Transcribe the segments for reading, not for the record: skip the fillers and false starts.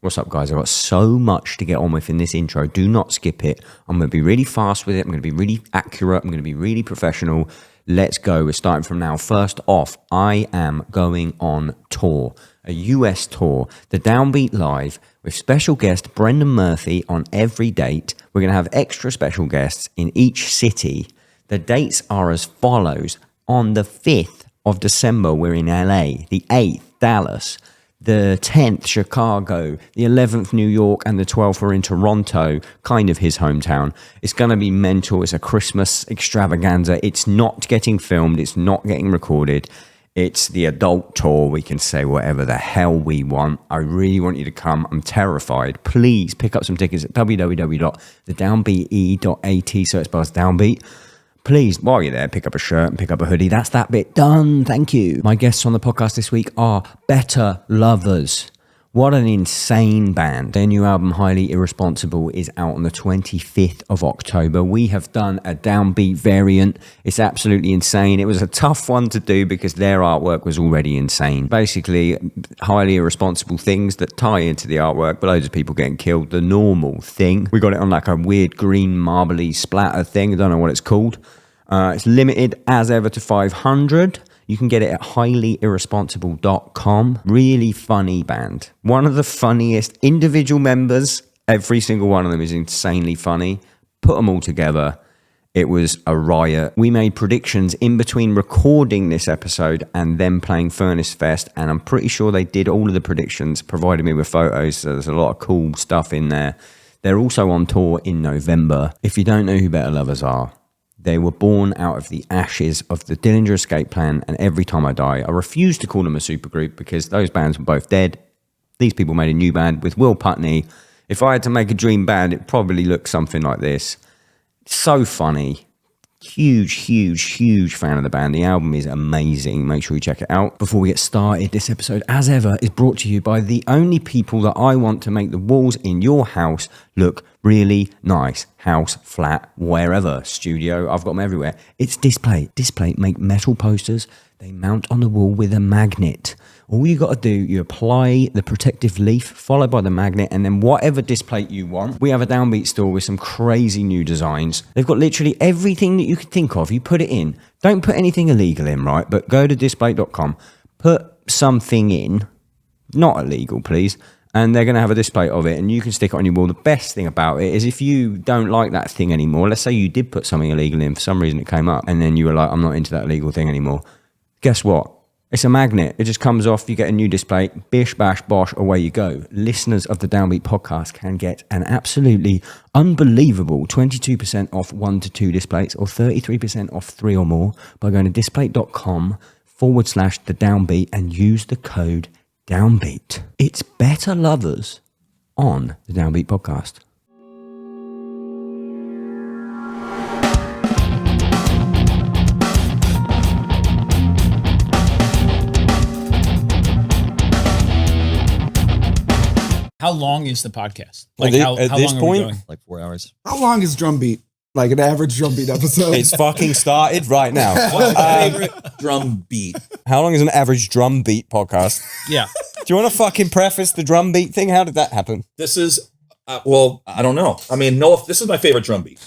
What's up, guys? I've got so much to get on with in this intro. Do not skip it. I'm going to be really fast with it. I'm going to be really accurate. I'm going to be really professional. Let's go. We're starting from now. First off, I am going on tour, a US tour, the Downbeat Live, with special guest Brendan Murphy on every date. We're going to have extra special guests in each city. The dates are as follows. On the 5th of December, we're in LA. The 8th, Dallas. The 10th, Chicago. The 11th, New York. And the 12th, we're in Toronto, kind of his hometown. It's going to be mental. It's a Christmas extravaganza. It's not getting filmed. It's not getting recorded. It's the adult tour. We can say whatever the hell we want. I really want you to come. I'm terrified. Please pick up some tickets at www.thedownbeat.at, so it spells Downbeat. Please, while you're there, pick up a shirt and pick up a hoodie. That's that bit done. Thank you. My guests on the podcast this week are Better Lovers. What an insane band. Their new album, Highly Irresponsible, is out on the 25th of October. We have done a Downbeat variant. It's absolutely insane. It was a tough one to do because their artwork was already insane. Basically, highly irresponsible things that tie into the artwork, but loads of people getting killed. The normal thing. We got it on like a weird green marbly splatter thing. I don't know what it's called. It's limited as ever to 500. You can get it at highlyirresponsible.com. Really funny band. One of the funniest individual members. Every single one of them is insanely funny. Put them all together. It was a riot. We made predictions in between recording this episode and them playing Furnace Fest, and I'm pretty sure they did all of the predictions, provided me with photos, so there's a lot of cool stuff in there. They're also on tour in November. If you don't know who Better Lovers are, they were born out of the ashes of the Dillinger Escape Plan and Every Time I Die. I refuse to call them a supergroup because those bands were both dead. These people made a new band with Will Putney. If I had to make a dream band, it probably looked something like this. So funny. Huge fan of the band. The album is amazing. Make sure you check it out. Before we get started, this episode, as ever, is brought to you by the only people that I want to make the walls in your house look really nice. House, flat, wherever, studio, I've got them everywhere. It's Display. Display make metal posters. They mount on the wall with a magnet. All you got to do, you apply the protective leaf followed by the magnet, and then whatever display you want. We have a Downbeat store with some crazy new designs. They've got literally everything that you could think of. You put it in. Don't put anything illegal in, right? But go to display.com, put something in, not illegal, please, and they're going to have a display of it, and you can stick it on your wall. The best thing about it is if you don't like that thing anymore, let's say you did put something illegal in, for some reason it came up, and then you were like, I'm not into that illegal thing anymore. Guess what? It's a magnet. It just comes off. You get a new display. Bish, bash, bosh, away you go. Listeners of the Downbeat podcast can get an absolutely unbelievable 22% off 1 to 2 displays or 33% off 3 or more by going to display.com/the Downbeat and use the code Downbeat. It's Better Lovers on the Downbeat podcast. How long is the podcast? Like at this point, like 4 hours. How long is Drumbeat? Like an average Drumbeat episode? it's fucking started right now. What's your favorite drum beat? How long is an average drum beat podcast? Yeah. Do you want to fucking preface the drum beat thing? How did that happen? This is, well, I don't know. I mean, no, this is my favorite drum beat.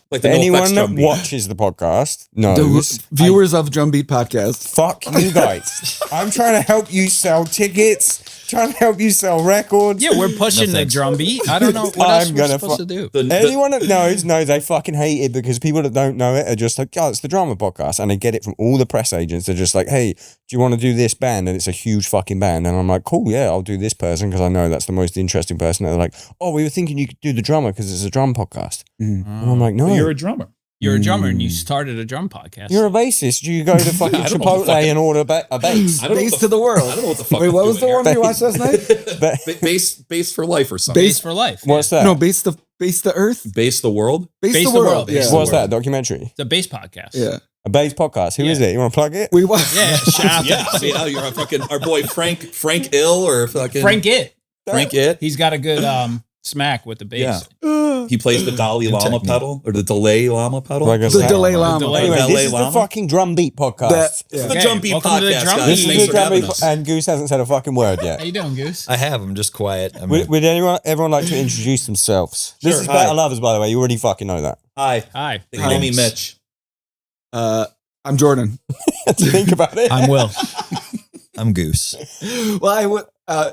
Like the anyone that watches the podcast knows. The viewers of Drumbeat podcast. Fuck you guys. I'm trying to help you sell tickets. Trying to help you sell records. Yeah, we're pushing the drum beat. I don't know what else we're supposed to do. Anyone that knows they fucking hate it because people that don't know it are just like, oh, it's the drama podcast. And they get it from all the press agents. They're just like, hey, do you want to do this band? And it's a huge fucking band. And I'm like, cool, yeah, I'll do this person because I know that's the most interesting person. And they're like, oh, we were thinking you could do the drummer because it's a drum podcast. And I'm like, no. But you're a drummer. You're a drummer and you started a drum podcast. You're a bassist. You go to fucking Chipotle and order a bass. Bass to the world. I don't know what the fuck. Wait, what was the one we watched last night? Bass for life or something. Bass for life. What's that? No, Bass the Earth. Bass the world. Bass the world. Yeah. What's that? Documentary. It's a bass podcast. Yeah. A bass podcast. Who is it? You want to plug it? We watched. Yeah. Yeah. I mean, you're a fucking our boy Frank Ill or fucking Frank It. Frank It. He's got a good smack with the bass. He plays the Dalai Lama pedal or the Dalai Lama pedal. Like I The said. Dalai Lama. Delay- Anyway, Dalai this is the Lama? fucking Drumbeat podcast. That- It's the Okay, Drumbeat welcome to the podcast, Drumbeat. guys. This is Thanks the for having Drumbeat, us. and Goose hasn't said a fucking word How yet. you doing, Goose? I have. I'm just quiet. Would everyone like to introduce themselves? This Sure, is hi. Better Lovers, by the way. You already fucking know that. Hi. Hi. They call me Mitch. I'm Jordan. Think about it. I'm Will. I'm Goose. Well, I would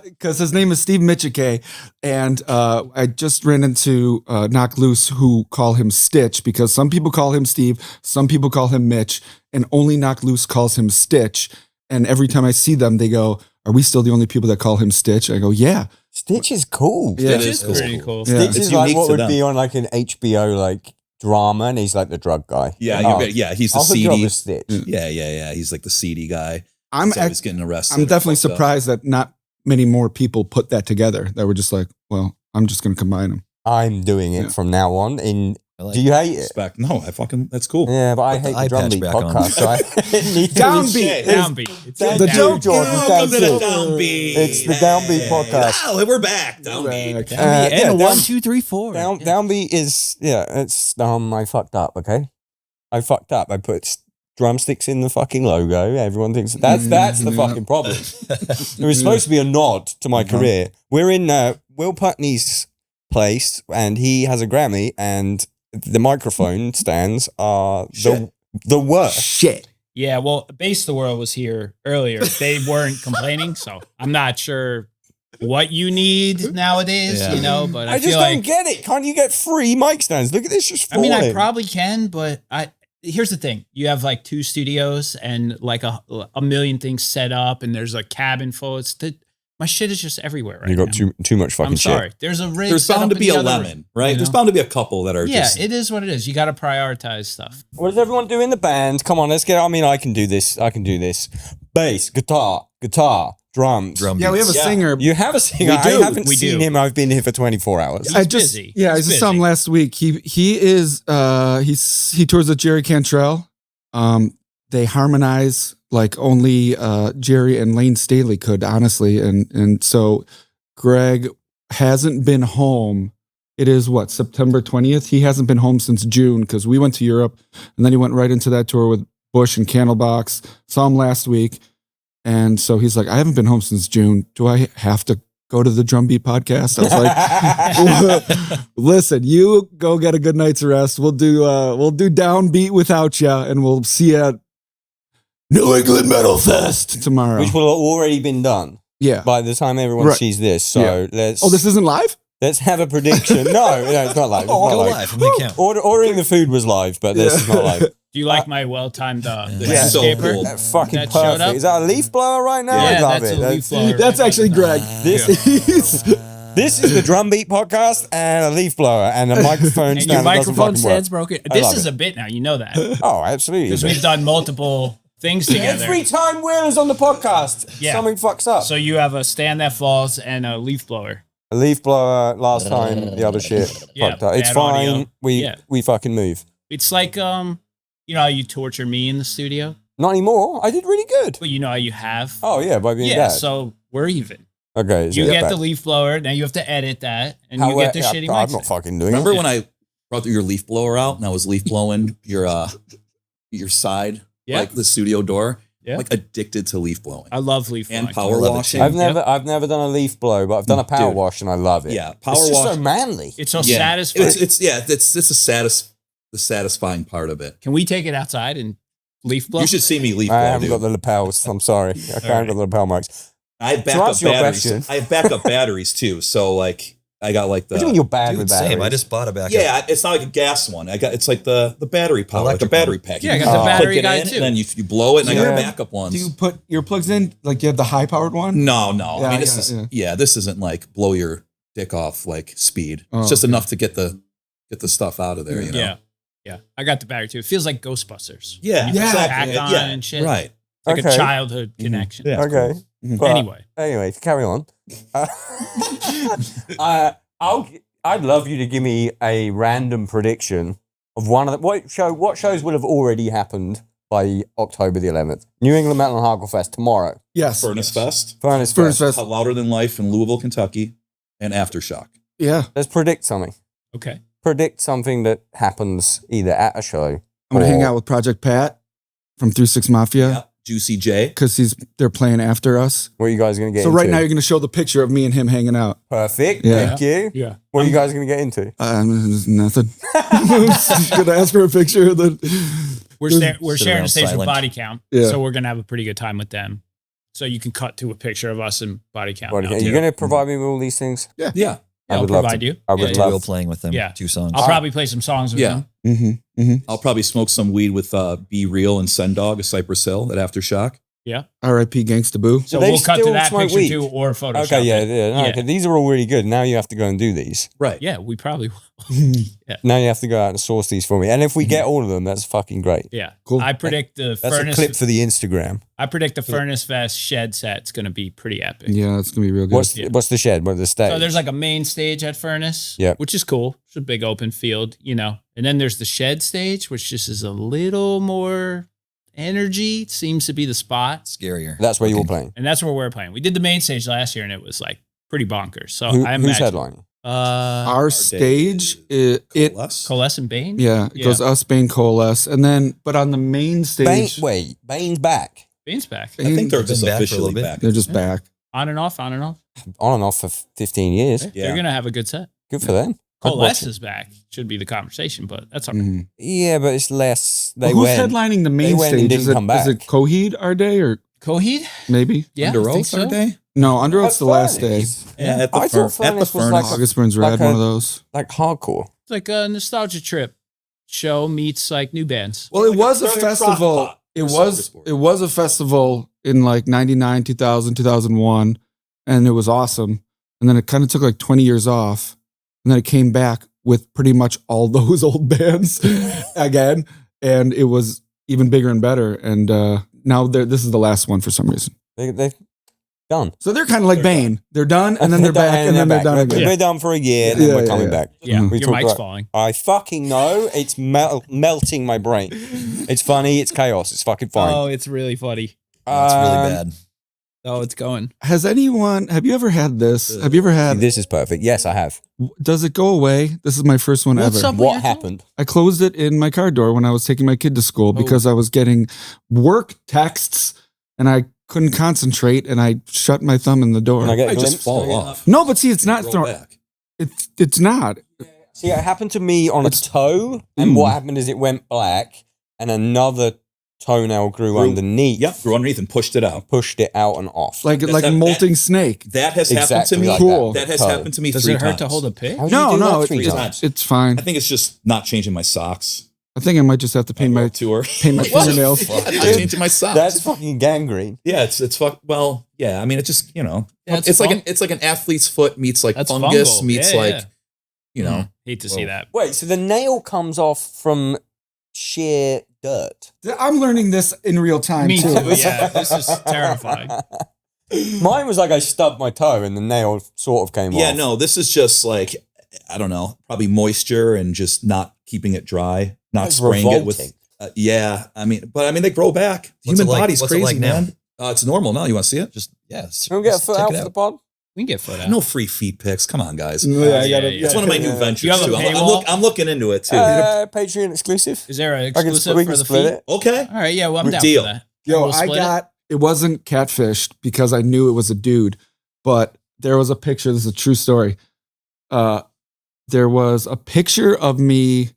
because his name is Steve Michike, and I just ran into Knock Loose, who call him Stitch because some people call him Steve, some people call him Mitch, and only Knock Loose calls him Stitch. And every time I see them, they go, "Are we still the only people that call him Stitch?" I go, "Yeah." Stitch is cool. Yeah. Which is cool. pretty cool. Yeah. Stitch It's is like unique what to would them. be on like an HBO like drama, and he's like the drug guy. Yeah, Oh, yeah. He's the I'll hook you up seedy. with Stitch. Yeah. He's like the seedy guy. I'm He's always getting arrested. I'm or definitely fucked up. surprised that not many more people put that together. That were just like, well, I'm just going to combine them. I'm doing it Yeah. from now on. I like Do you hate it? Respect. No, I fucking. That's cool. Yeah, but I Put the hate the eye patch Drumbeat back on. podcast. So I need to Downbeat. Downbeat. It's Thank The you, joke- Jordan. Welcome Thank to the you. Downbeat. It's the Downbeat podcast. Oh, we're back. Downbeat. Back. Yeah, and Down- 1, 2, 3, 4. Downbeat is it's I fucked up. Okay, I fucked up. I put drumsticks in the fucking logo. Everyone thinks that's the fucking problem. It was supposed to be a nod to my career. We're in Will Putney's place, and he has a Grammy, and the microphone stands are the worst. Shit. Yeah, well, Base the World was here earlier. They weren't complaining, so I'm not sure what you need nowadays, Yeah. you know, but I, I just feel don't like get it. Can't you get free mic stands? Look at this, just I mean, I falling. probably can, but here's the thing. You have like 2 studios and like a million things set up and there's a cabin full. My shit is just everywhere right You got now. too much fucking I'm shit. sorry. There's a rig There's set bound up to be in a the other lemon, room, right? you There's know? bound to be a couple that are Yeah, just. it is what it is. You got to prioritize stuff. What does everyone do in the band? Come on, let's get. I mean, I can do this. Bass, guitar, drums. Drum Yeah, we have a beats. singer. You have a singer. We do, I haven't we seen do. him. I've been here for 24 hours. He's busy. Yeah, I He's just saw him busy. last week. He is he tours with Jerry Cantrell. They harmonize like only Jerry and Lane Staley could, honestly. And so Greg hasn't been home. It is what, September 20th? He hasn't been home since June because we went to Europe and then he went right into that tour with Bush and Candlebox. Saw him last week. And so he's like, I haven't been home since June. Do I have to go to the Drumbeat podcast? I was like, listen, you go get a good night's rest. We'll do Downbeat without you, and we'll see you at New England Metal Fest tomorrow. Which will have already been done Yeah. by the time everyone Right. sees this. So let's. Oh, this isn't live? Let's have a prediction. No, it's not live. It's not Go live. live. I'm gonna count. Ordering the food was live, but this is not live. Do you like my well-timed Yeah. landscaper? So cool. That's fucking That showed perfect. up? Is that a leaf blower right now? Yeah, I love that's it. a leaf blower. That's actually Greg. This is the Drumbeat podcast and a leaf blower and a microphone And stand. your that doesn't microphone fucking work. stand's broken. I This love is it. a bit now. You know that. Oh, absolutely. Because we've done multiple things together. Every time Will is on the podcast, Yeah. something fucks up. So you have a stand that falls and a leaf blower. A leaf blower last time, the other shit Yeah, fucked up. It's bad fine. audio. Yeah. We fucking move. It's like you know how you torture me in the studio? Not anymore. I did really good. But you know how you have? Oh yeah, by being yeah, dad. so we're even. Okay, so You get bad. the leaf blower, now you have to edit that, and How you get the yeah, shitty I'm mic not stand. fucking doing Remember it. when I brought your leaf blower out and I was leaf blowing your side, Yeah. like the studio door? Yeah. Like addicted to leaf blowing. I love leaf And blowing. power I love it washing. too. I've never done a leaf blow, but I've done a power Dude. wash and I love it. Yeah, power It's just wash. so manly. It's so Yeah. satisfying. It's the satisfying part of it. Can we take it outside and leaf blow? You should see me leaf I blow, haven't dude. got the lapels. I'm sorry. I can't got the lapel mics. I have To backup answer your batteries. question- I have backup batteries too. So like I got like the What do you mean you're bad Dude, with batteries? same. I just bought a backup. yeah, it's not like a gas one. it's like the battery power, like a Electric battery one. pack. Yeah, I You got the click battery it guy in, too. And then you blow it, and I Yeah. got backup ones. Do you put your plugs in? Like you have the high powered one? No. Yeah, I mean, I this got is it, this isn't like blow your dick off like speed. Oh, It's just okay. enough to get the stuff out of there. You know? Yeah. Yeah. I got the battery too. It feels like Ghostbusters. Yeah. You Yeah. pack Exactly. on Yeah. and shit. Right. Like Okay. a childhood connection. Yeah. Okay. Mhm. But Anyway. carry on. I'd love you to give me a random prediction of one of the what shows will have already happened by October the 11th. New England Metal and Hardcore Fest tomorrow. Yes. Furnace Fest, Furnace Furnace Fest. Fest. Louder Than Life in Louisville, Kentucky, and Aftershock. Yeah. Let's predict something. Okay. Predict something that happens either at a show. I'm going to hang out with Project Pat from 3-6 Mafia. Yeah. Juicy J. Because they're playing after us. What are you guys going to get So into? right now you're going to show the picture of me and him hanging out. Perfect. Yeah. Thank you. Yeah. What are you guys going to get into? Nothing. Going to ask for a picture of the... We're Sit sharing the around stage with silent. Body Count. Yeah. So we're going to have a pretty good time with them. So you can cut to a picture of us and Body Count. Are now, you too. going to provide me with all these things? Yeah. Yeah, I would I'll love provide to. you. I would Yeah, love Will to. playing with them. Yeah. 2 songs. I'll probably play some songs with Yeah. them. I'll probably smoke some weed with Be Real and Send Dog, a Cypress Hill at Aftershock. Yeah. R.I.P. Gangsta Boo. So they we'll cut to still that smoke picture weed? too, or Photoshop. Okay, yeah, it. yeah. No, Yeah. okay, these are all really good. Now you have to go and do these. Right. Yeah, we probably will. Now you have to go out and source these for me. And if we get all of them, that's fucking great. Yeah. Cool. I predict the That's furnace. a clip for the Instagram. I predict the Furnace Fest shed set's going to be pretty epic. Yeah, it's going to be real good. What's the shed? What's the stage? So there's like a main stage at Furnace, Yep. which is cool. It's a big open field, you know. And then there's the shed stage, which just is a little more energy. Seems to be the spot. Scarier. That's where you were playing. And that's where we're playing. We did the main stage last year and it was like pretty bonkers. So Who, I who's imagine headlining? Our stage, it Coalesce and Bane? yeah, it goes us, Bane, Coalesce. And then, but on the main stage, Bane's back. Bane's back. I think they're just Been back for a officially little bit. back. they're just back. On and off, on and off. On and off for 15 years. Yeah. They're going to have a good set. Good for them. I'd watch Coalesce it. is back. Should be the conversation, but that's all right. Mhm. Yeah, but it's less. They Who's went. headlining the they main went and stage? didn't Is it, come is it back. Coheed our day or Coheed? maybe? Yeah. Under I think Oath so. our day? No, Under Oath's the last day. Yeah, at the, I thought at the Furnace was Furnace. like August Burns Red, like one a- of those. Like hardcore. It's like a nostalgia trip show meets like new bands. Well, it Like was a a festival. crock-pot It or was smorgasbord. it was a festival in like 99, 2000, 2001, and it was awesome. And then it kind of took like 20 years off, and then it came back with pretty much all those old bands again, and it was even bigger and better. And now this is the last one for some reason. They've done. So they're kind of like Bane. They're done, and then they're back, and then they're done again. We're done for a year, and then Yeah, we're yeah, coming yeah. back. Yeah, Mhm. We your talked mic's about- falling. I fucking know. It's melting my brain. It's funny. It's chaos. It's fucking fine. Oh, it's really funny. That's really bad. Oh, it's going. Have you ever had this? Have you ever had, This is perfect. Yes, I have. does it go away? This is my first one What's ever. up? What happened? I closed it in my car door when I was taking my kid to school because I was getting work texts and I couldn't concentrate and I shut my thumb in the door. Can I get a I just glimpse? fall Can I get- off. No, but see, it's not Roll thrown. back. It's not. See, it happened to me on a toe, and what happened is it went black, and another toenail grew underneath. Yep, grew underneath and pushed it out. Pushed it out and off. Like That's like a that- molting snake. That has happened Exactly to me. like Cool. That has Toe. happened to me Does 3 it hurt times. to hold a pig? How did you No, do no, that three it's- times? It's fine. I think it's just not changing my socks. I think I might just have to paint my tour. fingernails. Not changing my socks. That's fucking gangrene. yeah, it's fuck. Well, yeah. I mean, it just Yeah, it's like an athlete's foot meets like That's fungus fungal. meets Yeah, like yeah. you know. Hate to see that. Wait, so the nail comes off from sheer dirt? I'm learning this in real time Me too. too. Yeah, this is terrifying. Mine was like I stubbed my toe and the nail sort of came off. Yeah, no, this is just like I don't know, probably moisture and just not keeping it dry, not That's spraying it revolting. with. Yeah, I mean they grow back. What's Human it like- body's what's it crazy, like now? man. It's normal now. You want to see it? Just Can we get a foot out for the pod? We can get foot out. No free feet pics. Come on, guys. Yeah, Yeah, gotta- yeah. It's one of my new ventures You have a too. paywall? I'm looking into it too. Patreon exclusive. Is there an I can exclusive we for can the split feet? it. Okay. All right, yeah, well, I'm down Deal. for that. Yo, We'll I split it. got it wasn't catfished because I knew it was a dude, but there was a picture. This is a true story. There was a picture of me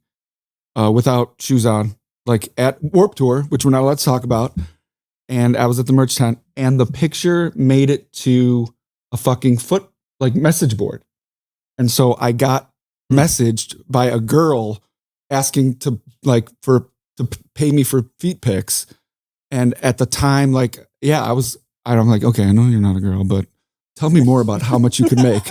without shoes on, like at Warped Tour, which we're not allowed to talk about. And I was at the merch tent, and the picture made it to a fucking foot like message board. And so I got messaged by a girl asking to pay me for feet pics. And at the time, like, yeah, I'm like, okay, I know you're not a girl, but tell me more about how much you could make.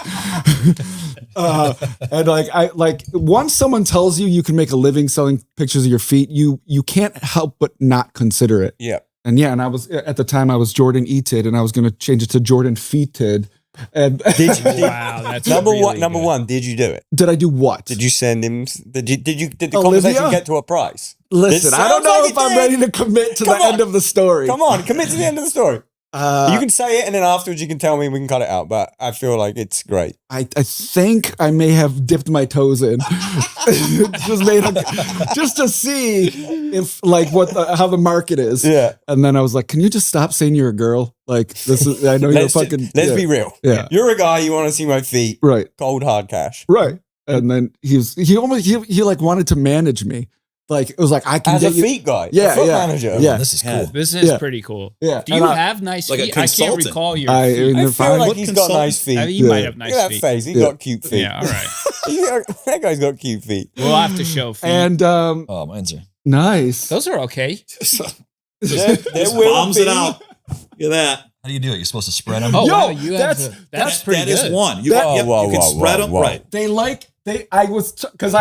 And once someone tells you can make a living selling pictures of your feet, you can't help but not consider it. Yeah. And yeah, and I was at the time I was Jordan Eated, and I was going to change it to Jordan Feeted. And Did you? Wow, that's Number really one. Number good. one. Did you do it? did I do what? Did you send him? Did the Olivia? conversation get to a price? Listen, It I don't sounds know like if it I'm did. ready to commit to Come the on. end of the story. Come on, commit to the end of the story. You can say it, and then afterwards you can tell me, and we can cut it out. But I feel like it's great. I think I may have dipped my toes in, just to see if like how the market is. Yeah. And then I was like, "Can you just stop saying you're a girl? Like this is I know you're fucking." Let's be real. Yeah. You're a guy. You want to see my feet? Right. Cold hard cash. Right. And then he like wanted to manage me. Like it was like I can As get a you. feet guy. Yeah, A foot yeah, manager. yeah. This is cool. This is pretty cool. Yeah. Do you And have nice like a feet? I can't consultant. recall your I feet. I they're feel fine. like What he's got consultant? nice feet. I mean, you Yeah. might have Look nice at that feet. face. He's Yeah. got cute feet. Yeah, all right. That guy's got cute feet. We'll have to show feet. And Oh, mine's are. nice. Those are okay. There Just will bombs be. it out. Look at that. How do you do it? You're supposed to spread them. Oh, Yo, wow, you have that's pretty That good. is one. You, Whoa, yep, whoa, you can whoa, spread whoa, them whoa. right. I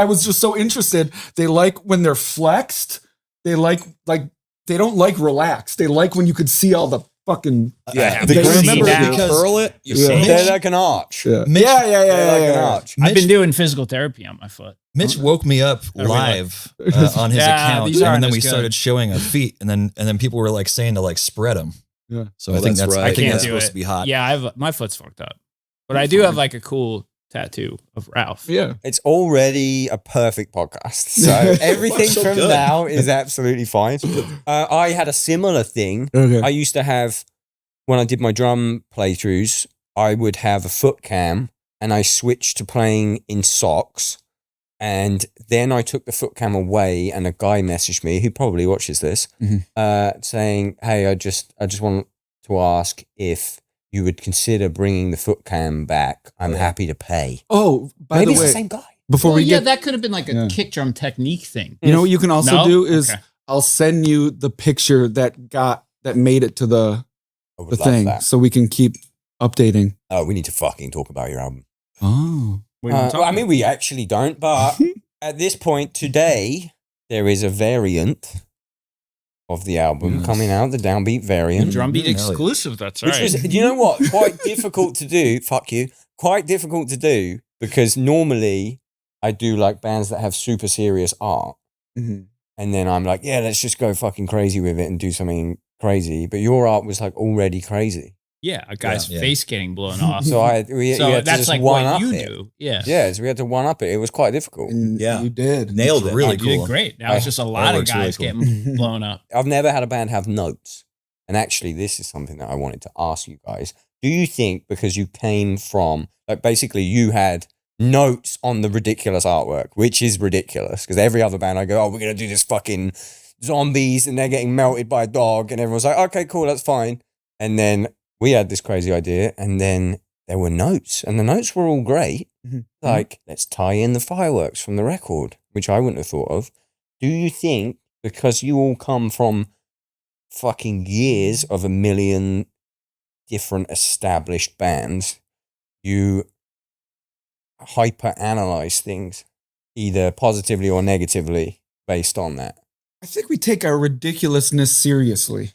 was just so interested. They like when they're flexed. They like they don't like relaxed. They like when you could see all the fucking Yeah. The They remember see if you now. curl it, you Yeah. see They're like an arch. yeah. Mitch, yeah. They're like an arch. I've been doing physical therapy on my foot. Mitch woke me up really live on his Yeah, account, these aren't and then as we good. started showing our feet, and then people were like saying to like spread them. Yeah. So Oh, I think that's that's right. I think Can't that's do supposed it. to be hot. Yeah, my foot's fucked up, but I do have like a cool tattoo of Ralph. Yeah. It's already a perfect podcast. So everything So from good. now is absolutely fine. I had a similar thing. Okay. I used to have, when I did my drum playthroughs, I would have a foot cam and I switched to playing in socks. And then I took the foot cam away and a guy messaged me, who probably watches this, saying, hey, I just want to ask if you would consider bringing the foot cam back. I'm happy to pay. Oh, by Maybe the it's way, the same guy. before we get, that could have been like a Yeah. kick drum technique thing. you know what you can also No? do is Okay. I'll send you the picture that made it to the I would the love thing, that. so we can keep updating. Oh, we need to fucking talk about your album. Oh, Well, I mean, we actually don't, but at this point today, there is a variant of the album Yes. coming out, the Downbeat variant. drum beat Hell yeah. exclusive. That's Which right. was, do you know what? Quite difficult to do. Fuck you. Quite difficult to do because normally I do like bands that have super serious art. Mhm. And then I'm like, yeah, let's just go fucking crazy with it and do something crazy. But your art was like already crazy. Yeah, a guy's Yeah. face getting blown off. So we So had to that's just like one what up you it. do. Yeah. Yeah, so we had to one up it. It was quite difficult. And Yeah. you did. Nailed it. Really You did cool. great. Now it's just a lot of works really guys cool. getting blown up. I've never had a band have notes. And actually, this is something that I wanted to ask you guys. Do you think because you came from, like, basically you had notes on the ridiculous artwork, which is ridiculous because every other band I go, oh, we're going to do this fucking zombies and they're getting melted by a dog. And everyone's like, okay, cool, that's fine. And then we had this crazy idea and then there were notes and the notes were all great. Mhm. Like, let's tie in the fireworks from the record, which I wouldn't have thought of. Do you think because you all come from fucking years of a million different established bands, you hyper analyze things either positively or negatively based on that? I think we take our ridiculousness seriously.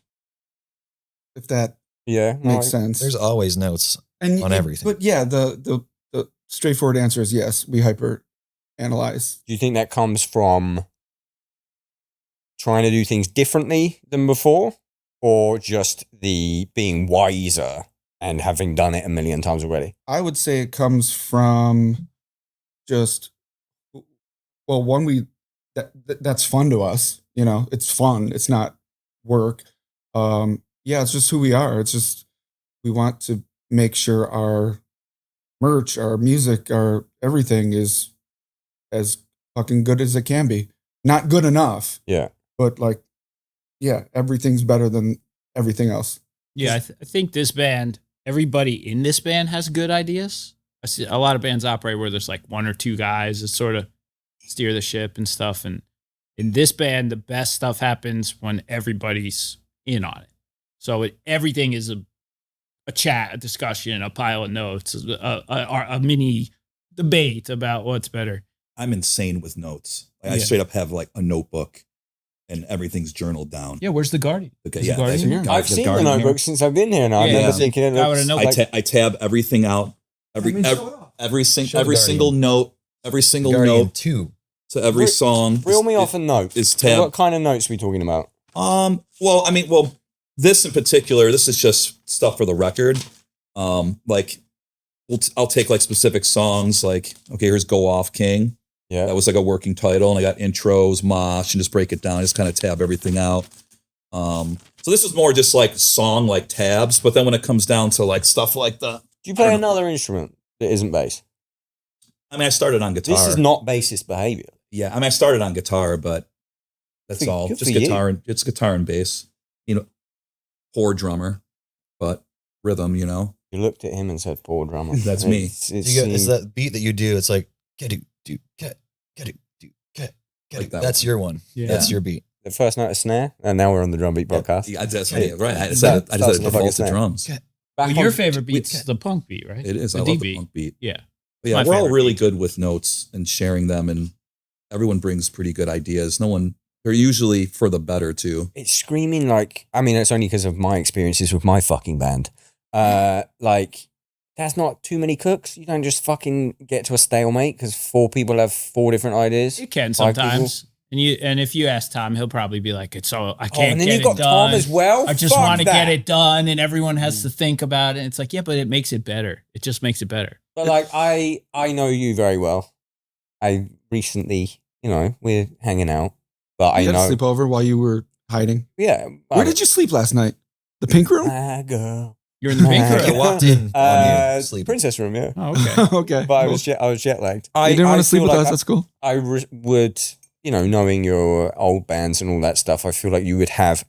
If that Yeah, makes sense. There's always notes. and on everything. But yeah, the straightforward answer is yes. We hyper analyze. Do you think that comes from trying to do things differently than before, or just the being wiser and having done it a million times already? I would say it comes from just one, that's fun to us. You know, it's fun. It's not work. Yeah, it's just who we are. It's just we want to make sure our merch, our music, our everything is as fucking good as it can be. Not good enough, Yeah. but like, yeah, everything's better than everything else. Yeah, I think this band, everybody in this band has good ideas. I see a lot of bands operate where there's like one or two guys that sort of steer the ship and stuff. And in this band, the best stuff happens when everybody's in on it. So everything is a chat, a discussion, a pile of notes, a mini debate about what's better. I'm insane with notes. Like, I Yeah. straight up have like a notebook and everything's journaled down. Yeah, where's the Guardian? Okay, Is yeah, the Guardian that's- here? I've the seen the Guardian here. notebook since I've been here, and I Yeah, remember yeah. thinking it Guy with looks a like, I tab everything out. Every Show every the single Guardian. note, every single Guardian note 2. to every Re- song. reel me off a note. is tab. What kind of notes are we talking about? Well, this in particular, this is just stuff for the record. Like I'll take like specific songs, like, okay, here's Go Off King. Yeah. That was like a working title, and I got intros, mosh, and just break it down, just kind of tab everything out. So this is more just like song like tabs, but then when it comes down to like stuff like the, Do you play another instrument that isn't bass? I mean, I started on guitar. This is not bassist behavior. Yeah, I mean, I started on guitar, but that's all. Good Just for you. guitar and it's guitar and bass. You know, poor drummer, but rhythm. You know, You looked at him and said, "Poor drummer." That's me. It's that beat that you do. It's like get it, do get it, do get Like it. that That's one. your one. Yeah. That's your beat. The first note of snare, and now we're on the Downbeat podcast. Yeah, that's right. I just That had starts it with like a default to snare. drums. Okay. Well, Back your on- favorite beat's the punk beat, right? It is. The I love D the beat. punk beat. Yeah. But yeah, My we're all favorite really beat. good with notes and sharing them, and everyone brings pretty good ideas. They're usually for the better too. It's screaming like, I mean, it's only because of my experiences with my fucking band. Like, that's not too many cooks. You don't just fucking get to a stalemate because 4 people have 4 different ideas. It can 5 people. sometimes. And if you ask Tom, he'll probably be like, "It's all I Oh, can't and then get you've it got done. Tom as well. I just Fuck want to that. get it done, and everyone has to think about it." And it's like, yeah, but it makes it better. It just makes it better. But like, I know you very well. I recently, we're hanging out, but You I had a know. sleepover while you were hiding. Yeah. Where did you sleep last night? The pink room? My girl. You're in the pink My room. I walked in on you sleeping. Princess room, yeah. Oh, okay. Okay. But I Cool. was jet lagged. You didn't want to sleep feel with like us. That's cool. I would, knowing your old bands and all that stuff, I feel like you would have,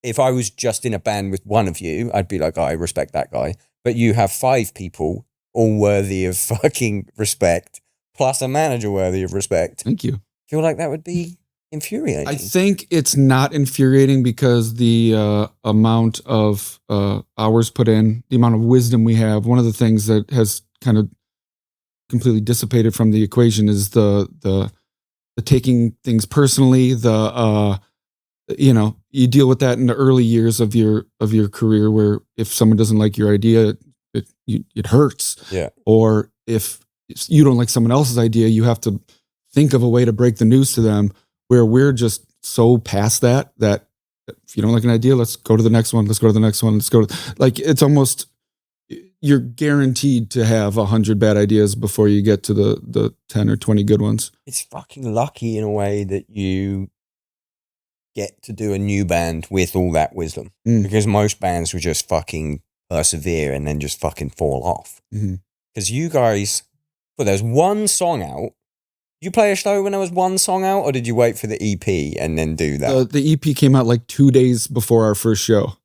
if I was just in a band with one of you, I'd be like, oh, I respect that guy. But you have 5 people, all worthy of fucking respect, plus a manager worthy of respect. Thank you. I feel like that would be infuriating. I think it's not infuriating because the amount of hours put in, the amount of wisdom we have. One of the things that has kind of completely dissipated from the equation is the taking things personally. You deal with that in the early years of your career, where if someone doesn't like your idea, it hurts. Yeah. Or if you don't like someone else's idea, you have to think of a way to break the news to them. Where we're just so past that if you don't like an idea, let's go to the next one. Let's go to the next one. Let's go to, like, it's almost, you're guaranteed to have 100 bad ideas before you get to the 10 or 20 good ones. It's fucking lucky in a way that you get to do a new band with all that wisdom. Mm. Because most bands will just fucking persevere and then just fucking fall off. Mhm. Because you guys, there's one song out. Did you play a show when there was one song out, or did you wait for the EP and then do that? The EP came out like 2 days before our first show.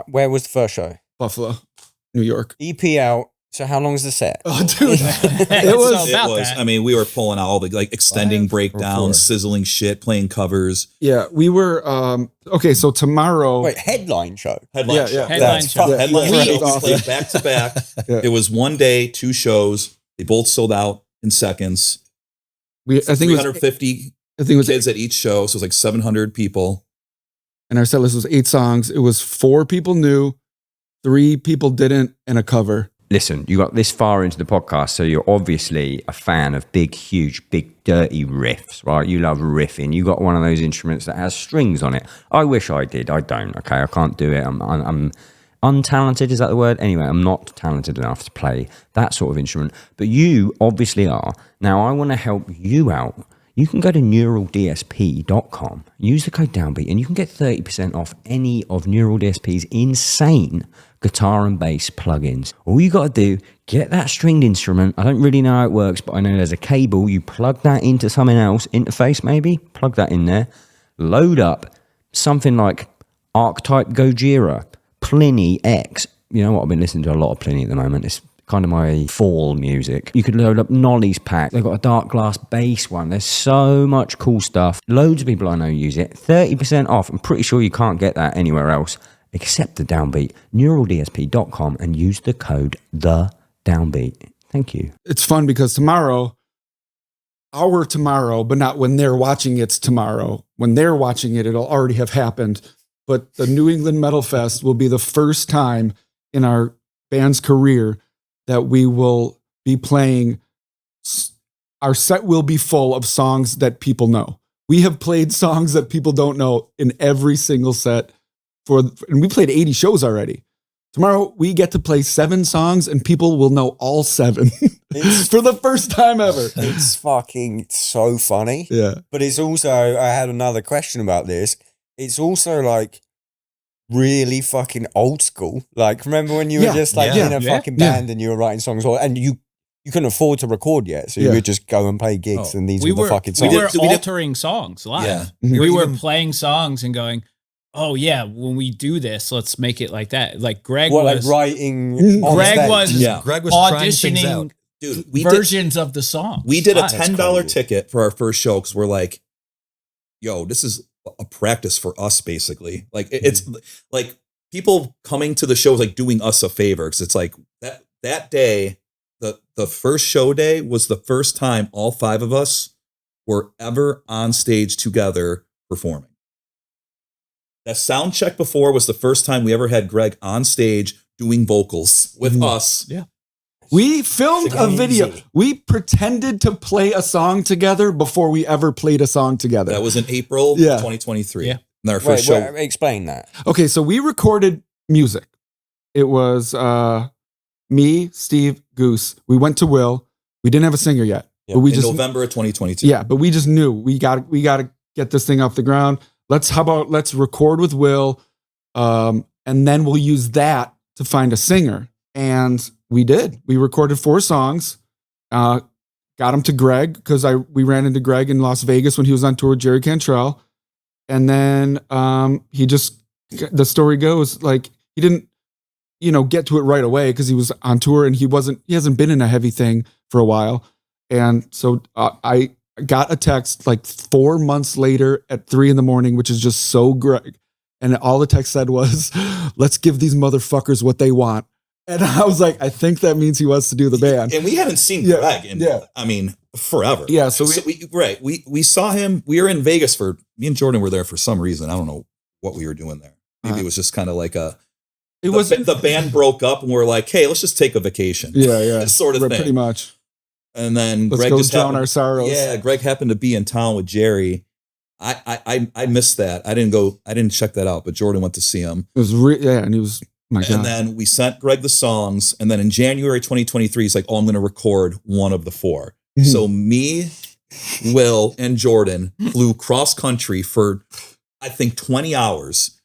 Where was the first show? Buffalo, New York. EP out. So how long is the set? Oh, dude. It was- about that. I mean, we were pulling out all the like extending 5 or 4. breakdowns, sizzling shit, playing covers. Yeah, we were, okay, so tomorrow. Wait, headline show. Headline Yeah, show. yeah. Headline That's show. fucking Headline Yeah. show. We Awesome. played back to back. Yeah. It was one day, 2 shows. They both sold out in seconds. I think it was 350 kids kids at each show, so it was like 700 people. and our set list was 8 songs. It was 4 people knew, 3 people didn't, and a cover. Listen, you got this far into the podcast, so you're obviously a fan of big, huge, big, dirty riffs, right? You love riffing. You got one of those instruments that has strings on it. I wish I did. I don't. Okay, I can't do it. I'm untalented. Is that the word? Anyway, I'm not talented enough to play that sort of instrument, but you obviously are. Now, I want to help you out. You can go to neuraldsp.com, use the code Downbeat, and you can get 30% off any of Neural DSP's insane guitar and bass plugins. All you got to do, get that stringed instrument. I don't really know how it works, but I know there's a cable. You plug that into something else, interface maybe, plug that in there, load up something like Archetype Gojira, Pliny X. You know what? I've been listening to a lot of Pliny at the moment. It's kind of my fall music. You could load up Nolly's pack. They've got a dark glass bass one. There's so much cool stuff. Loads of people I know use it. 30% off. I'm pretty sure you can't get that anywhere else except the Downbeat. Neuraldsp.com and use the code the Downbeat. Thank you. It's fun because tomorrow, but not when they're watching it's tomorrow. When they're watching it, it'll already have happened. But the New England Metal Fest will be the first time in our band's career that we will be playing. Our set will be full of songs that people know. We have played songs that people don't know in every single set and we played 80 shows already. Tomorrow we get to play 7 songs and people will know all 7 for the first time ever. It's fucking so funny. Yeah. But it's also, I had another question about this. It's also like really fucking old school. Like, remember when you were just like in a fucking band and you were writing songs and you couldn't afford to record yet. So you would just go and play gigs and these were the fucking songs. We were altering songs live. Yeah. We were playing songs and going, oh yeah, when we do this, let's make it like that. Like Greg was like writing. Greg was Greg was trying things auditioning out. Dude, versions of the song. We did a Live. $10 ticket for our first show because we're like, yo, this is a practice for us, basically. Like it's like people coming to the show is like doing us a favor because it's like that day, the first show day was the first time all 5 of us were ever on stage together performing. That sound check before was the first time we ever had Greg on stage doing vocals with us. Yeah. We filmed a video. We pretended to play a song together before we ever played a song together. That was in April 2023. Yeah. And our first show. Explain that. Okay, so we recorded music. It was me, Steve, Goose. We went to Will. We didn't have a singer yet. But we in November of 2022. Yeah, but we just knew we got to get this thing off the ground. Let's record with Will, and then we'll use that to find a singer. And we did. We recorded 4 songs, got them to Greg because we ran into Greg in Las Vegas when he was on tour with Jerry Cantrell. And then the story goes like he didn't, get to it right away because he was on tour and he hasn't been in a heavy thing for a while. And so I got a text like 4 months later at 3 a.m, which is just so Greg. And all the text said was, let's give these motherfuckers what they want. And I was like, I think that means he wants to do the band. And we haven't seen Greg in, I mean, forever. Yeah. So we saw him. We were in Vegas me and Jordan were there for some reason. I don't know what we were doing there. Maybe it was just kind of like the band broke up and we're like, hey, let's just take a vacation. Yeah. Sort of thing. Pretty much. And then let's Greg go just drown our sorrows. Yeah, Greg happened to be in town with Jerry. I missed that. I didn't check that out, but Jordan went to see him. It was and he was my God. And then we sent Greg the songs, and then in January 2023, he's like, "Oh, I'm going to record one of the 4." Mm-hmm. So me, Will, and Jordan flew cross country for I think 20 hours.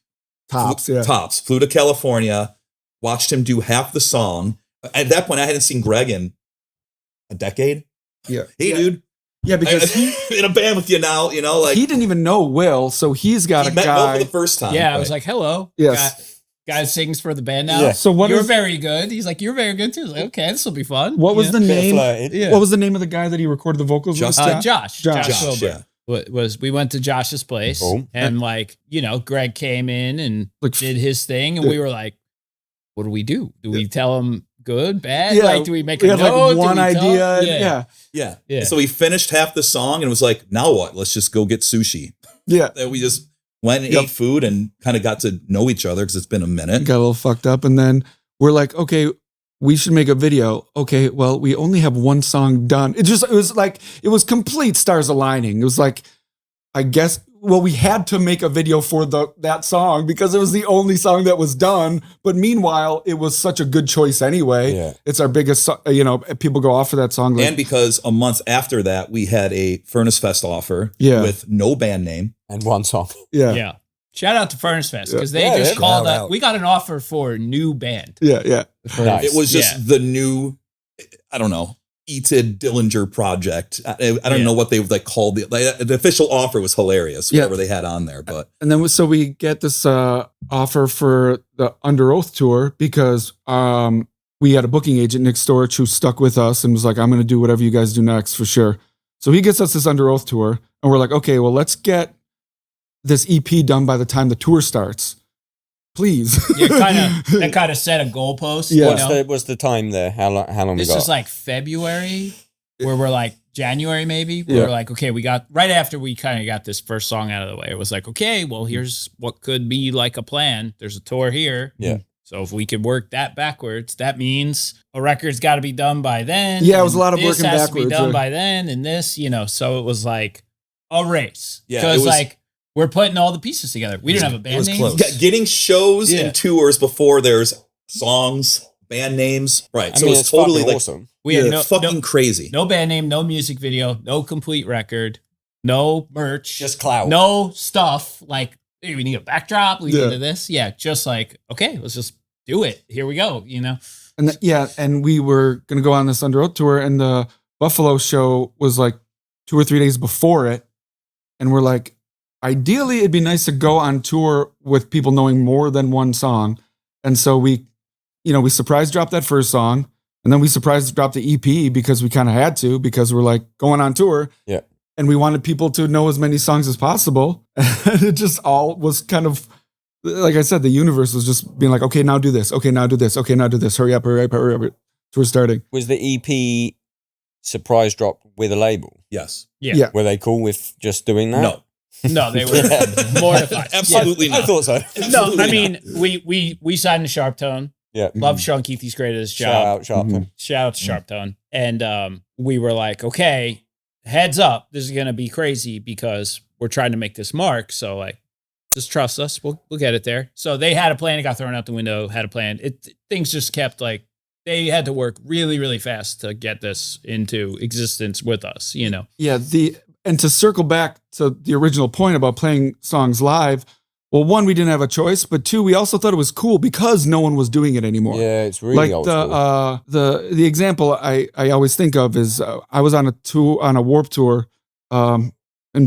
Tops. Flew to California, watched him do half the song. At that point, I hadn't seen Greg in a decade. Yeah. Hey, dude. Yeah, because in a band with you now, like he didn't even know Will, so he's got a met guy Will for the first time. Yeah, I was like, hello. Yes. Guy sings for the band now. Yeah. So you're very good. He's like, you're very good too. I was like, okay, this will be fun. What was the name? Yeah. What was the name of the guy that he recorded the vocals with? Josh Wilbur. Yeah. We went to Josh's place and Greg came in and did his thing and we were like, what do we do? Do we tell him good, bad? Yeah. Like, do we make we a had note? like one idea? Yeah. So we finished half the song and was like, now what? Let's just go get sushi. Yeah. And we just went and ate food and kind of got to know each other because it's been a minute. Got a little fucked up. And then we're like, okay, we should make a video. Okay, well, we only have one song done. It was complete stars aligning. It was like, I guess, well, we had to make a video for that song because it was the only song that was done. But meanwhile, it was such a good choice anyway. Yeah. It's our biggest, people go off for that song. And because a month after that, we had a Furnace Fest offer with no band name. And one song. Yeah. Shout out to Furnace Fest because they just called up. We got an offer for a new band. Yeah. Nice. It was just the new, I don't know, Eated Dillinger project. I don't know what they like called it. Like, the official offer was hilarious, whatever they had on there. But and then so we get this offer for the Under Oath tour because we had a booking agent, Nick Storch, who stuck with us and was like, I'm going to do whatever you guys do next for sure. So he gets us this Under Oath tour and we're like, okay, well, let's get this EP done by the time the tour starts. Please. That kind of set a goalpost. Yeah. What's the time there? How long we got? This is like February, where we're like January maybe. We're like, okay, we got right after we kind of got this first song out of the way. It was like, okay, well, here's what could be like a plan. There's a tour here. Yeah. So if we could work that backwards, that means a record's got to be done by then. Yeah, it was a lot of working backwards. This has backwards. to be done by then, and this, so it was like a race. Yeah, because like we're putting all the pieces together. We didn't have a It band was name. close. Getting shows Yeah. and tours before there's songs, band names. Right. I So mean, it's totally fucking like awesome. We had fucking crazy. no band name, no music video, no complete record, no merch, Just clout. no stuff like, hey, we need a backdrop, we Yeah. need this. Yeah, just like, okay, let's just do it. Here we go, you know? And and we were gonna go on this Under Oath tour, and the Buffalo show was like 2 or 3 days before it, and we're like, ideally, it'd be nice to go on tour with people knowing more than one song, and so we surprise dropped that first song, and then we surprise dropped the EP because we kind of had to, because we're like going on tour, Yeah. and we wanted people to know as many songs as possible, and it just all was kind of. Like I said, the universe was just being like, okay, now do this. Okay, now do this. Okay, now do this. Hurry up, hurry up, hurry up. So we're starting. Was the EP surprise drop with a label? Yes. Yeah. Were they cool with just doing that? No. No, they were mortified. Absolutely I not. thought so. No, Absolutely I mean, we signed to Sharp Tone. Yeah. Love Sean Keith. He's great at his Shout job. out, Sharp. Mhm. Shout out to Sharp Tone. And we were like, okay, heads up, this is gonna be crazy because we're trying to make this mark. So like, just trust us. We'll get it there. So they had a plan. It got thrown out the window. Had a plan. Things just kept like they had to work really, really fast to get this into existence with us. You know. Yeah. And to circle back to the original point about playing songs live, well, one, we didn't have a choice, but two, we also thought it was cool because no one was doing it anymore. Yeah, it's really Like old school. the example I always think of is I was on a Warp tour, and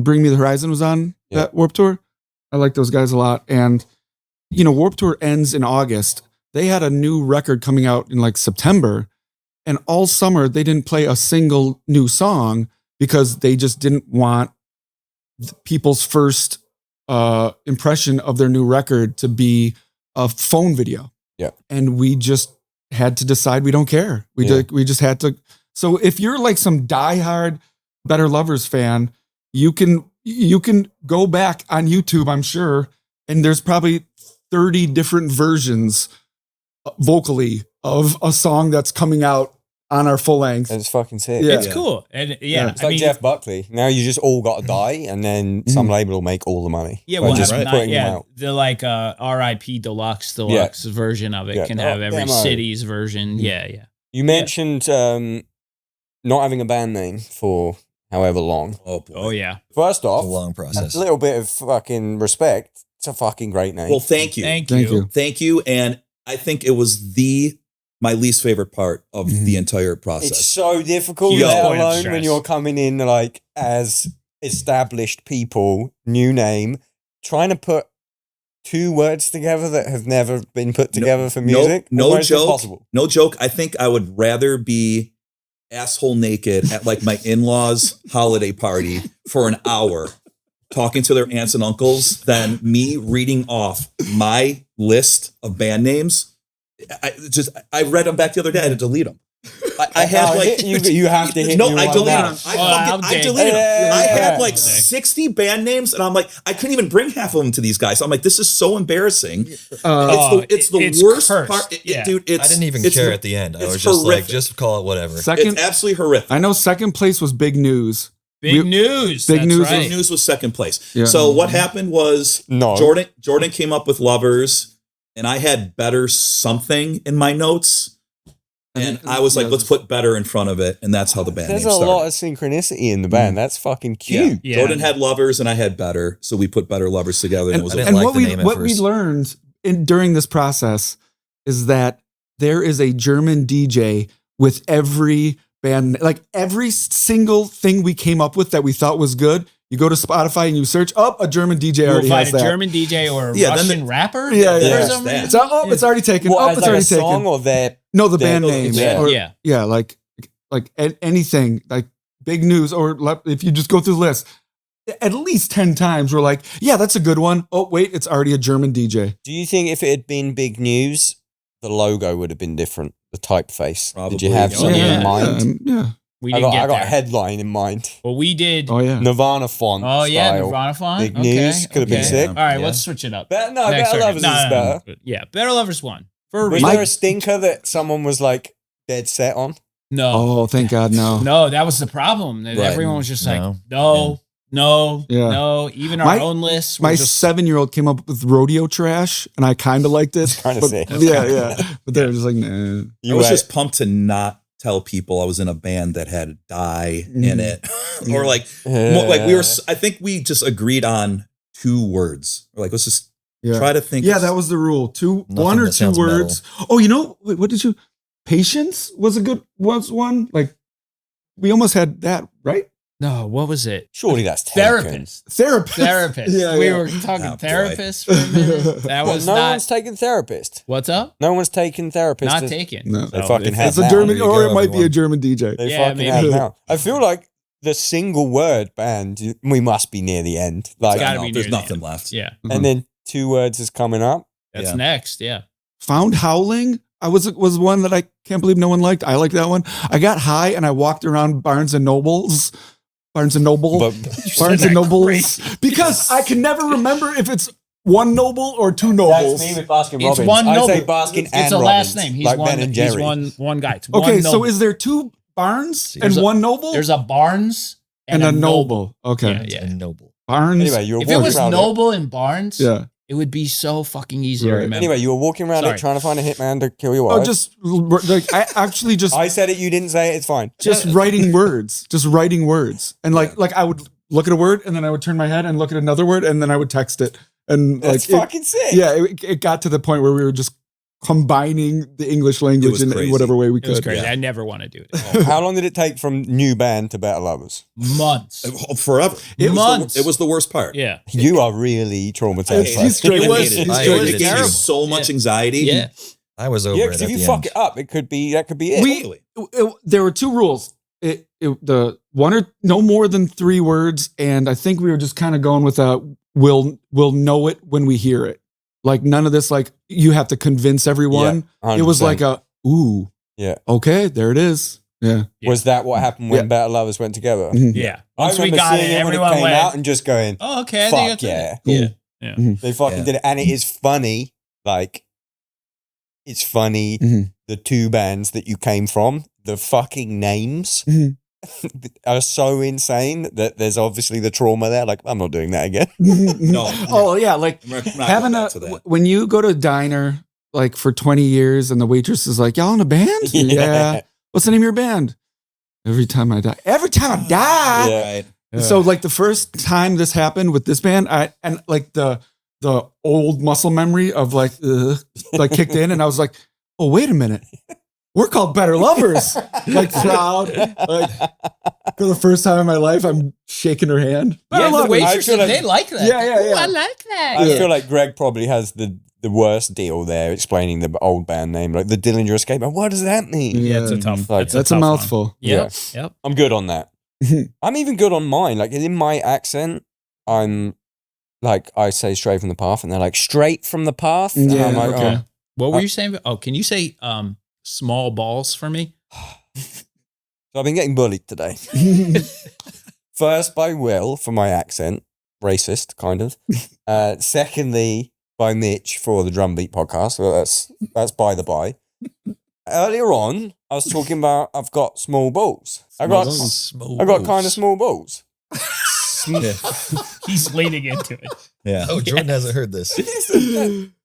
Bring Me the Horizon was on that Warp tour. I like those guys a lot. And, Warp Tour ends in August. They had a new record coming out in like September. And all summer, they didn't play a single new song because they just didn't want people's first impression of their new record to be a phone video. Yeah. And we just had to decide we don't care. We just had to. So if you're like some diehard Better Lovers fan, you can go back on YouTube, I'm sure, and there's probably 30 different versions vocally of a song that's coming out on our full length. It's fucking sick. Yeah. It's cool. And yeah, It's like Jeff Buckley. Now you just all got to die, and then some label will make all the money. Yeah, by well, just just putting them out. the like RIP deluxe version of it Yeah. can have every demo. city's version. Yeah. You mentioned not having a band name for however long. Oh, boy. Oh yeah. First It's a off, long a process. little bit of fucking respect. It's a fucking great name. Well, thank you. Thank Thank you. you. Thank you. And I think it was my least favorite part of the entire process. It's so difficult, Huge let point of alone stress. when you're coming in like as established people, new name, trying to put two words together that have never been put together for music. No Almost joke. impossible. No joke. I think I would rather be asshole naked at like my in-laws' holiday party for an hour talking to their aunts and uncles than me reading off my list of band names. I read them back the other day. I had to delete them. I had No, like you have to hit no, me I one deleted now. them. I'll I dig. deleted them. Yeah, I had yeah. like 60 band names, and I'm like, I couldn't even bring half of them to these guys. I'm like, this is so embarrassing. It's the worst cursed. part, Yeah. dude. I didn't even it's care at the end. I it's was just horrific. like, just call it whatever. Second, It's absolutely horrific. I know second place was Big News. Big We- news. Big That's news right. Big News was second place. Yeah. So what happened was No. Jordan came up with Lovers, and I had Better something in my notes. And I was like, let's put Better in front of it, and that's how the band There's name a started. lot of synchronicity in the band. That's fucking Yeah. cute. Yeah. Jordan had Lovers, and I had Better, so we put Better Lovers together, and it was I a didn't And like what the we name at what we first. learned during this process is that there is a German DJ with every band, like every single thing we came up with that we thought was good. You go to Spotify and you search up a German DJ You'll already find has a that. German DJ or a Yeah, then Russian rapper. Yeah, yeah. For some Yeah. reason. It's already taken. What, It's as like already a song taken. or their No, the their- band name. yeah. Or- Yeah. yeah, like anything, like Big News, or if you just go through the list, at least 10 times we're like, yeah, that's a good one. Oh, wait, it's already a German DJ. Do you think if it had been Big News, the logo would have been different? The typeface. Did you Probably. have Oh, something yeah. in mind? Yeah. We I didn't got get a there. headline in mind. Well, we did. Oh, yeah. Nirvana font. Oh yeah, style. Nirvana font. Big Okay, News. Could have been okay. sick. All right, Yeah. let's switch it up. Better Next Lovers record. is No, better. Yeah, Better Lovers won. For a Was reason. there a stinker that someone was like dead set on? No, Oh, thank God, no. no, that was the problem. That Right. Everyone was just like, No. no, No, Yeah. no. Even our My- own lists. My were just 7-year-old came up with rodeo trash, and I kind of liked it. Kinda but- sick. Yeah. But they were just like, nah. I was just pumped to not tell people I was in a band that had "die" in it, or like we were. I think we just agreed on 2 words. Or like, let's just Yeah. try to think. Yeah, that was the rule. Nothing One or that two sounds words. Oh, wait, what did you? Patience was one. Like we almost had that, right? no. What was it? Surely that's taken. Therapist. Therapist. We Yeah. were talking Oh, boy. therapist for a minute. That Well, was no not. one's taken therapist. What's up? No one's taken therapist. Not to- taken. No. They fucking if have It's a now. German, There you or go, it might be a everyone. German DJ. They Yeah, fucking maybe. have now. I feel like the single word band, we must be near the end. Like, gotta be There's near the nothing end. left. Yeah, and then 2 words is coming up. that's Yeah. next. Yeah. Found Howling. I was one that I can't believe no one liked. I like that one. I got high and I walked around Barnes and Nobles. Barnes and Noble. But Barnes and that Nobles. crazy. Because I can never remember if it's one Noble or 2 Nobles. that's me with Baskin It's Robbins. one I noble. say Baskin It's and a last Robbins, name. He's like one. Ben and He's Jerry. one guy. It's Okay, one so noble. is there 2 Barnes There's and a- one Noble? There's a Barnes and a Noble. Okay. Yeah, yeah. And noble. Barnes. Anyway, you were If it walking was around Noble and Barnes, Yeah. it would be so fucking easy to Right. remember. Anyway, you were walking around Sorry. it trying to find a hitman to kill your wife. Oh, just like I actually just I said it, you didn't say it, it's fine. writing words, and like I would look at a word and then I would turn my head and look at another word and then I would text it and That's like fucking sick. it got to the point where we were just combining the English language was in crazy. whatever way we It was could. crazy. Yeah. I never want to do it. How long did it take from new band to Better Lovers? Months. Forever. Months. It was the worst part. Yeah. You are really traumatized. He's straight. It was- He's it straight. was It gave terrible. me so much Yeah. anxiety. Yeah. I was over Yeah, it because at if you the fuck end. it up, that could be it. Totally. There were 2 rules. The one or no more than 3 words, and I think we were just kind of going with we'll know it when we hear it. Like none of this, like you have to convince everyone. It was 100%. like ooh, Yeah. okay, there it is. Yeah. Yeah. Was that what happened when Yeah. Better Lovers went together? Mhm. Yeah. I Once we remember got it, seeing it when it everyone came went, out and just going, oh, okay. I fuck think that's yeah. it. Yeah. They fucking Yeah. did it. And it is funny. Like, it's funny. Mhm. The 2 bands that you came from, the fucking names Mhm. are so insane that there's obviously the trauma there. Like, I'm not doing that again. No. Oh yeah, like I'm not having going back to that. when you go to a diner like for 20 years and the waitress is like, y'all in a band? Yeah. What's the name of your band? Every time I die. Every time I die. Yeah. Right. So like the first time this happened with this band, and like the old muscle memory of like kicked in, and I was like, oh wait a minute, we're called Better Lovers. Like proud, like for the first time in my life, I'm shaking her hand. Better Yeah, the Lovers. waitresses, I feel like- they like that. Yeah, yeah, Ooh, yeah. I like that. I Yeah. feel like Greg probably has the worst deal there explaining the old band name, like the Dillinger Escape. What does that mean? Yeah, it's a tough. Like, That's a tough one. mouthful. Yep. Yep. I'm good on that. I'm even good on mine. Like in my accent, I'm like, I say straight from the path, and they're like, straight from the path. And Yeah, I'm like, okay. What were you saying? Oh, can you say small balls for me? So I've been getting bullied today. First by Will for my accent, racist kind of. Secondly by Mitch for the Drumbeat podcast. So that's by the by. Earlier on, I was talking about I've got small balls. I got kind of small balls. Yeah. He's leaning into it. Yeah. Oh, Jordan hasn't heard this.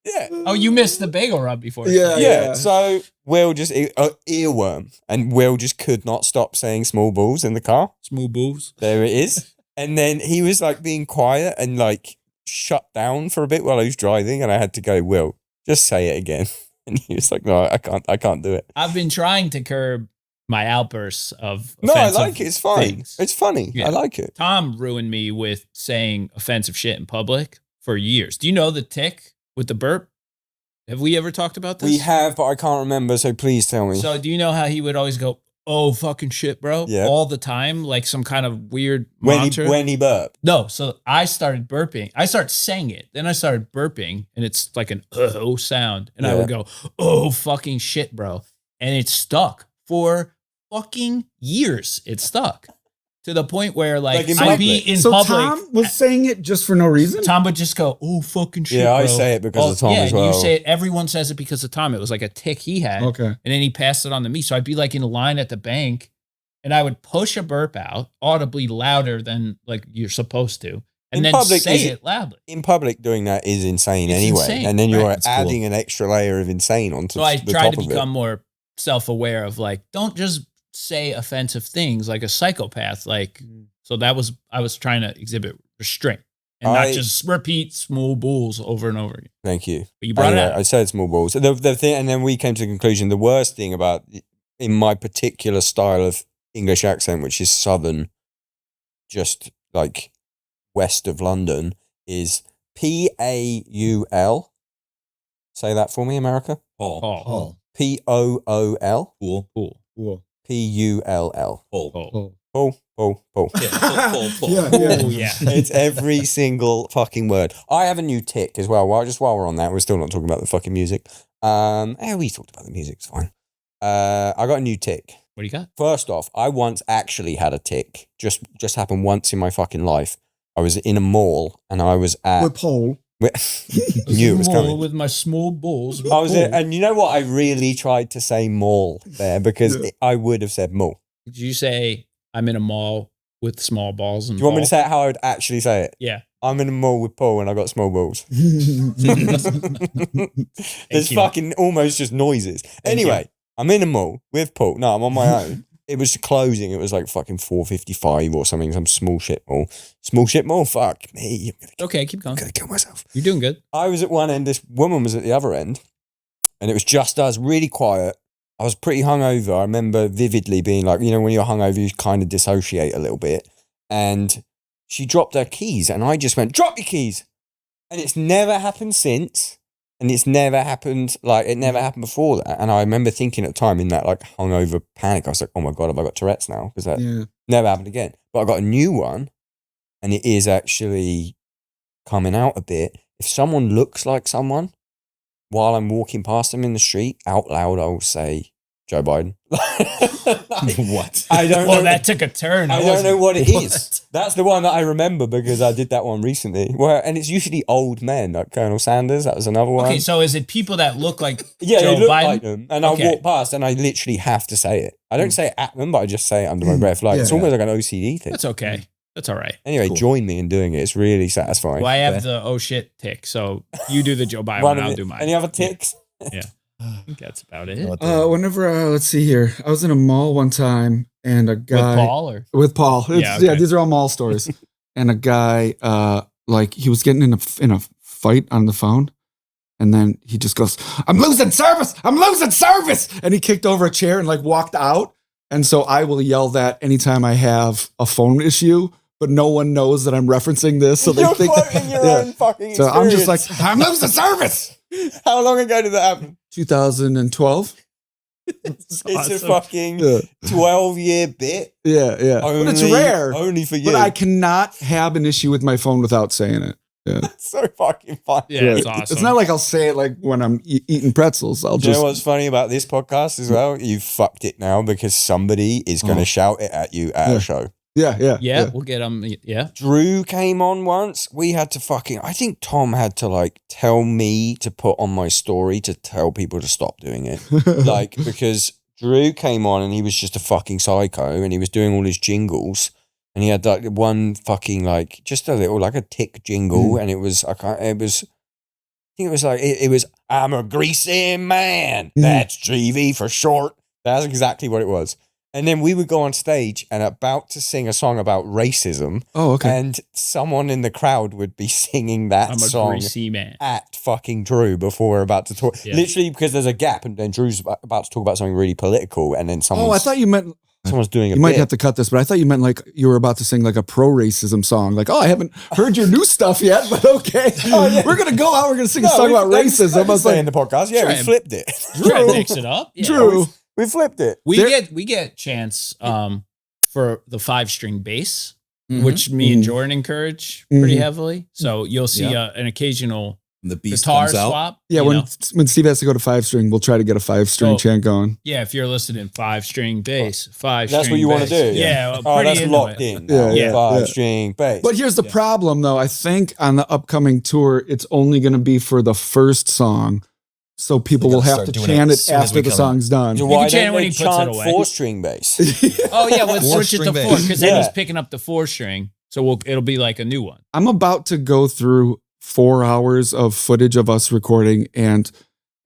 Yeah. Oh, you missed the bagel rub before. Yeah. Yeah, so Will just earworm, and Will just could not stop saying small balls in the car. Smooth balls. There it is. And then he was like being quiet and like shut down for a bit while I was driving, and I had to go, Will, just say it again. And he was like, no, I can't do it. I've been trying to curb my outbursts of No, I offensive like it. It's fine. things. It's funny. Yeah. I like it. Tom ruined me with saying offensive shit in public for years. Do you know the tick with the burp? Have we ever talked about this? We have, but I can't remember, so please tell me. So do you know how he would always go, oh, fucking shit, bro? Yeah. All the time, like some kind of weird when mantra. he burped. No, so I started burping. I started saying it. Then I started burping, and it's like an oh sound. And I would go, oh, fucking shit, bro. And it stuck for fucking years. It stuck to the point where, like in I'd be public? in So public. Tom was saying it just for no reason? Tom would just go, oh, fucking shit, Yeah, I bro. say it because of Tom yeah, as well. You say it, everyone says it because of Tom. It was like a tick he had. Okay. And then he passed it on to me. So I'd be like in line at the bank and I would push a burp out audibly louder than like you're supposed to, and In then public, say is it loudly. In public, doing that is insane It's anyway. insane, And then you're right. adding an extra layer of insane onto So I the tried top to of become it. more self-aware of like, don't just say offensive things like a psychopath. Like, so I was trying to exhibit restraint and not just repeat small bulls over and over again. Thank you. But you brought Anyway, it out. I said small balls. The thing, and then we came to the conclusion, the worst thing about, in my particular style of English accent, which is southern, just like west of London, is P-A-U-L. Say that for me, America. Paul. Oh, P-O-O-L. Cool. cool. P-U-L-L. Paul. Oh, Pull. Yeah, Paul. Yeah, oh, yeah. It's every single fucking word. I have a new tick as well. While we're on that, we're still not talking about the fucking music. We talked about the music. It's fine. I got a new tick. What do you got? First off, I once actually had a tick. Just happened once in my fucking life. I was in a mall and I was at. With Paul. Knew it was coming. With my small balls. I was, and you know what? I really tried to say mall there because I would have said mall. Did you say I'm in a mall with small balls? And Do you want me to say it how I would actually say it? Yeah. I'm in a mall with Paul and I got small balls. It's you. fucking almost just noises. Anyway, I'm in a mall with Paul. No, I'm on my own. It was closing. It was like fucking 4:55 or something. Some small shit mall. Small shit mall? Fuck me. Okay, keep going. I'm going to kill myself. You're doing good. I was at one end. This woman was at the other end. And it was just us, really quiet. I was pretty hungover. I remember vividly being like, you know, when you're hungover, you kind of dissociate a little bit. And she dropped her keys and I just went, drop your keys. And it's never happened since. And it's never happened, like, it never happened before that. And I remember thinking at the time in that, like, hungover panic, I was like, oh my God, have I got Tourette's now? Because that never happened again. But I got a new one and it is actually coming out a bit. If someone looks like someone, while I'm walking past them in the street, out loud, I will say, Joe Biden. What? I don't Well, know. that took a turn. I don't know what it is. That's the one that I remember because I did that one recently. Well, and it's usually old men, like Colonel Sanders. That was another one. Okay, so is it people that look like Yeah, Joe they look Biden? like them. And Okay. I walk past and I literally have to say it. I don't say it at them, but I just say it under my breath. Like, it's almost like an OCD thing. That's okay. That's all right. Anyway, Cool. join me in doing it. It's really satisfying. Well, I have Okay. the oh shit tick, so you do the Joe Biden One one, of I'll it. do mine. Any other ticks? I think that's about it. Whenever, let's see here. I was in a mall one time and a guy. With Paul or? With Paul. Yeah, Yeah, okay. these are all mall stories. And a guy, like he was getting in a fight on the phone. And then he just goes, I'm losing service. And he kicked over a chair and like walked out. And so I will yell that anytime I have a phone issue, but no one knows that I'm referencing this. So they You're think quoting your yeah. own fucking So I'm just like, experience. I'm losing service. How long ago did that happen? 2012. It's a awesome. fucking Yeah. 12-year bit. Yeah. But it's rare. Only for you. But I cannot have an issue with my phone without saying it. Yeah. so fucking funny. Yeah, it's awesome. It's not like I'll say it like when I'm eating pretzels. I'll Do you just know what's funny about this podcast as well? You fucked it now because somebody is going to shout it at you at Yeah. a show. yeah, we'll get them. Yeah. Drew came on once. We had to I think Tom had to like tell me to put on my story to tell people to stop doing it. Like, because Drew came on and he was just a fucking psycho and he was doing all his jingles and he had like one fucking like, just a little, like a tick jingle. And it was, I think it was like, it was, I'm a greasy man. That's GV for short. That's exactly what it was. And then we would go on stage and about to sing a song about racism. Oh, okay. And someone in the crowd would be singing that I'm a song greasy man. at fucking Drew before we're about to talk. Yeah. Literally because there's a gap and then Drew's about to talk about something really political and then Oh, I thought you meant someone's doing a you might bit. have to cut this, but I thought you meant like you were about to sing like a pro racism song. Like, oh, I haven't heard your new stuff yet, but okay. We're gonna go out, we're gonna sing a song about racism. I was say like, in the podcast. Yeah, Try we and- flipped it. Try to mix it up. Yeah. Drew. We flipped it. We get chance for the 5-string bass, which me and Jordan encourage pretty heavily. So you'll see an occasional The beast guitar comes out. swap. yeah, you when know? Steve has to go to 5-string, we'll try to get a 5-string Oh. chant going. Yeah, if you're listening 5-string bass, 5-string. That's what you want to bass. do. Yeah, Oh, pretty that's into locked it. in. Yeah, yeah, 5-string bass. But here's the problem, though. I think on the upcoming tour, it's only going to be for the first song. so people We will gotta have start to doing chant it it as soon as after we the come song's done. So can why chant it don't when they he puts it chant away. 4-string bass? Oh yeah, let's switch it to Four-string bass. 4 because then he's Yeah. picking up the 4 string, so it'll be like a new one. I'm about to go through 4 hours of footage of us recording, and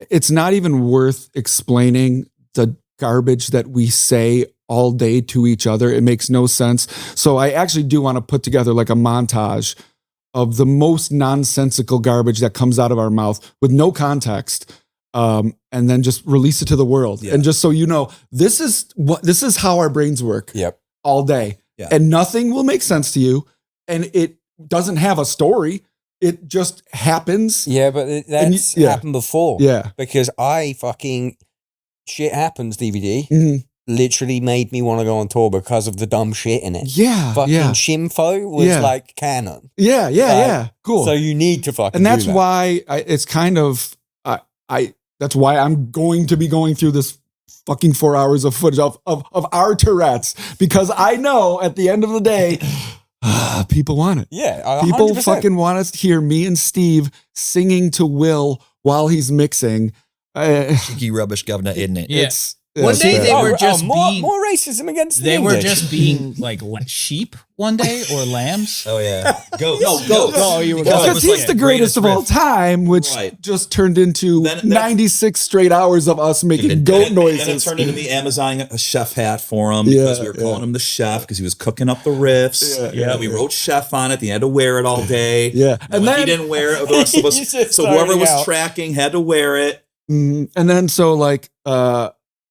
it's not even worth explaining the garbage that we say all day to each other. It makes no sense. So I actually do want to put together like a montage of the most nonsensical garbage that comes out of our mouth with no context. And then just release it to the world. Yeah. And just so you know, this is how our brains work Yep. all day. Yeah. And nothing will make sense to you. And it doesn't have a story. It just happens. Yeah, but that's yeah. happened before. Yeah. Because Shit Happens DVD Mhm. literally made me want to go on tour because of the dumb shit in it. Yeah. Fucking Yeah. Shimfo was Yeah. like canon. Yeah. Yeah. Right. Yeah. Cool. So you need to fucking And that's do that. why it's kind of, that's why I'm going to be going through this fucking 4 hours of footage of our Tourette's, because I know at the end of the day, people want it. Yeah, 100%. People fucking want us to hear me and Steve singing to Will while he's mixing. Cheeky rubbish governor, isn't it? Yeah. It's One it's day bad. they were just more being- racism against They the were English. just being like sheep one day or lambs. Oh yeah, goats. No, goats. Oh, you were Because going- it Because was he's like the greatest of all riff. time, which Right. just turned into Then- 96 straight hours of us making goat And then it noises. turned into me Amazoning a chef hat for him Yeah, because we were calling him the chef because he was cooking up the riffs. Yeah, We wrote chef on it. He had to wear it all day. Yeah. And And when he then, didn't wear it, the rest of He's us. just So whoever starting was out. tracking had to wear it. and then so like,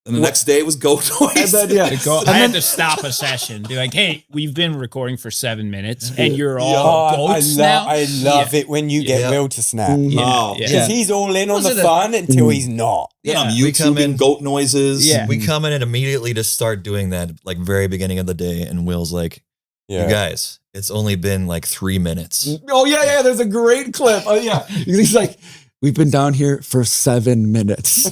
And the next day was goat noise. and then, yeah. I had to stop a session. Be like, hey, we've been recording for 7 minutes, and you're all Oh, goats now. I love Yeah. it when you get Yeah. Will to snap. Mhm. Oh, Yeah. Because he's all in on Was the it a- fun until he's not. Then I'm Yeah. We come YouTubing in- goat noises. Yeah. We come in and immediately just start doing that, like very beginning of the day, and Will's like, Yeah. "You guys, it's only been like 3 minutes." Oh, yeah. There's a great clip. Oh, yeah. He's like, we've been down here for 7 minutes.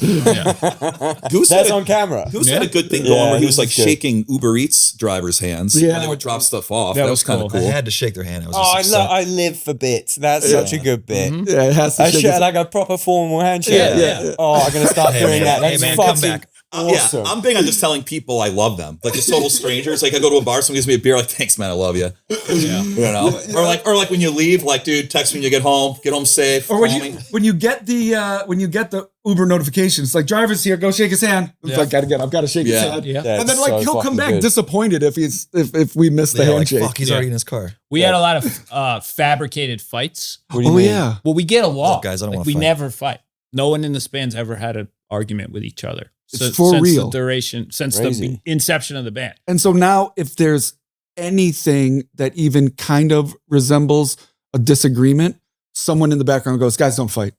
Goose That's had a- on camera. Goose Yeah. had a good thing Yeah, going where he was this like is good. shaking Uber Eats drivers' hands Yeah. when they would drop stuff off. That That, was was kind of cool. I cool. had to shake their hand. I was Oh, just upset. I live for bits. That's such a good bit. Mhm. Yeah, it has to I shake should his- like a proper formal handshake. Yeah. Oh, I'm gonna start Hey, doing man. that. Hey, That's man, come fucking back. awesome. Yeah, I'm big on just telling people I love them. Like just total strangers. Like I go to a bar, someone gives me a beer, like, thanks, man, I love you. Yeah. You know? Or like when you leave, like, dude, text me when you get home safe. Or when call you me. when you get the Uber notifications, like driver's here, go shake his hand. It's Yeah. like I've got to shake his Yeah. hand. Yeah. Yeah, And then it's like so he'll come fucking back good. disappointed if we miss the Yeah, like, handshake. fuck, he's Yeah. already in his car. We had a lot of fabricated fights. What do you Oh mean? yeah. Well, we get along. Look, guys, I don't Like, wanna we fight. never fight. No one in this band's ever had an argument with each other. It's for real. Since Crazy. the inception of the band. And so now if there's anything that even kind of resembles a disagreement, someone in the background goes, "Guys, don't fight."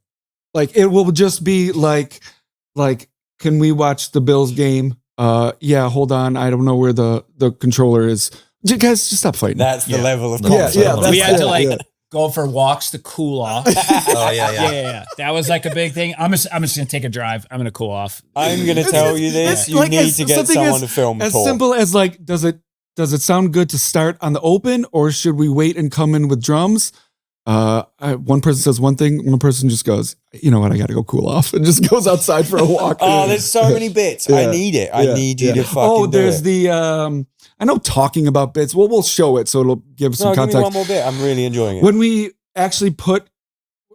Like it will just be like can we watch the Bills game? Yeah, hold on. I don't know where the controller is. Guys, just stop fighting. That's the Yeah. level of Yeah, conflict. yeah, that's- We had to like yeah. go for walks to cool off. Oh yeah, yeah. Yeah. That was like a big thing. I'm just gonna take a drive. I'm gonna cool off. I'm gonna tell you this. It's You like need as- to get something someone as- to film a As tour. simple as like, does it sound good to start on the open, or should we wait and come in with drums? One person says one thing, one person just goes, you know what, I gotta go cool off, and just goes outside for a walk. Oh, there's so many bits. Yeah. I need it. I Yeah, need you yeah. to fucking Oh, do there's it. the I know talking about bits. Well, we'll show it so it'll give some No, give me context. one more bit. I'm really enjoying it. When we actually put,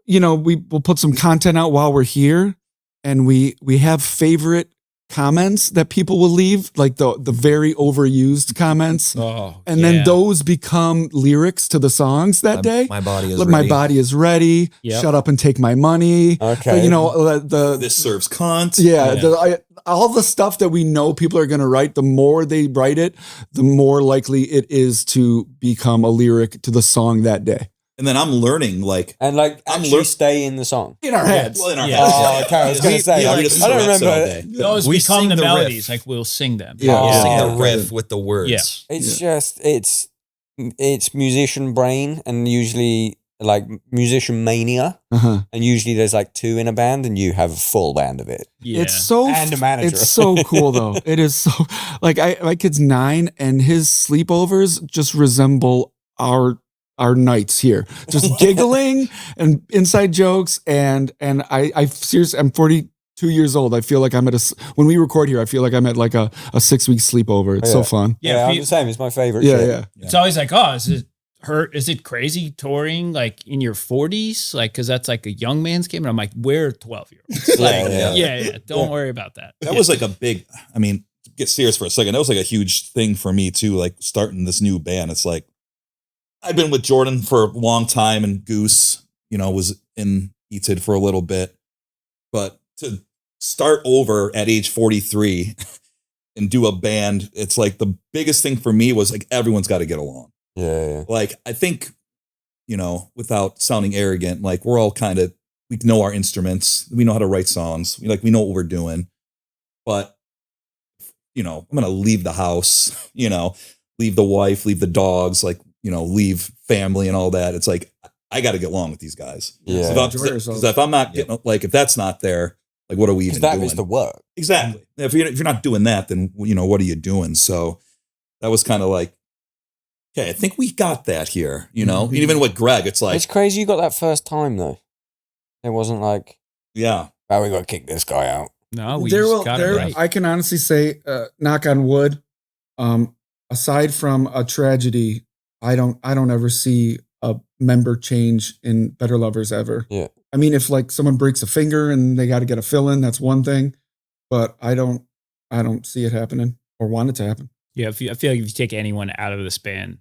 we'll put some content out while we're here, and we have favorite comments that people will leave, like the very overused comments. Oh, And then those become lyrics to the songs that day. My body is Like, ready. my body is ready. Yep. Shut up and take my money. Okay. The This serves cunt. yeah, Yeah. all the stuff that we know people are going to write. The more they write it, the more likely it is to become a lyric to the song that day And then I'm learning, like, And like I'm actually lear- stay in the song. in our heads. well, in our Yeah. heads. Oh, okay. I was gonna say. Yeah, I we just don't Tourette's it all remember. day. Those We become sing the the melodies. riff. Like we'll sing them. Yeah. We sing Oh, the okay. riff with the words. Yeah. It's just it's musician brain, and usually like musician mania, Uh-huh. and usually there's like 2 in a band, and you have a full band of it. Yeah. It's so And a manager. It's so cool though. It is so like my kid's 9, and his sleepovers just resemble our our nights here, just giggling and inside jokes. And I seriously, I'm 42 years old. I feel like I'm when we record here, I feel like I'm at like a 6-week sleepover. It's so fun. Yeah, I'm the same. It's my favorite. Yeah, shit. yeah. It's always like, oh, is it crazy touring like in your 40s? Like, cause that's like a young man's game. And I'm like, we're 12-year-olds. Like, yeah. Don't worry about that. That was like a big, I mean, to get serious for a second, that was like a huge thing for me too, like starting this new band. It's like, I've been with Jordan for a long time and Goose, was in ETID for a little bit. But to start over at age 43 and do a band, it's like the biggest thing for me was like, everyone's got to get along. Yeah. Like, I think, without sounding arrogant, like we're all we know our instruments. We know how to write songs. We know what we're doing. But, I'm going to leave the house, leave the wife, leave the dogs, leave family and all that. It's like, I got to get along with these guys. Yeah. Because if I'm not getting, if that's not there, like, what are we even doing? That was the work. Exactly. If you're not doing that, then, what are you doing? So that was kind of like, okay, I think we got that here, Mm-hmm. Even with Greg, it's like, It's crazy you got that first time though. It wasn't like, yeah, oh, we got to kick this guy out. No, we just got it right. I can honestly say, knock on wood, aside from a tragedy, I don't ever see a member change in Better Lovers ever. Yeah. I mean, if like someone breaks a finger and they got to get a fill in, that's one thing, but I don't see it happening or want it to happen. Yeah, I feel like if you take anyone out of this band,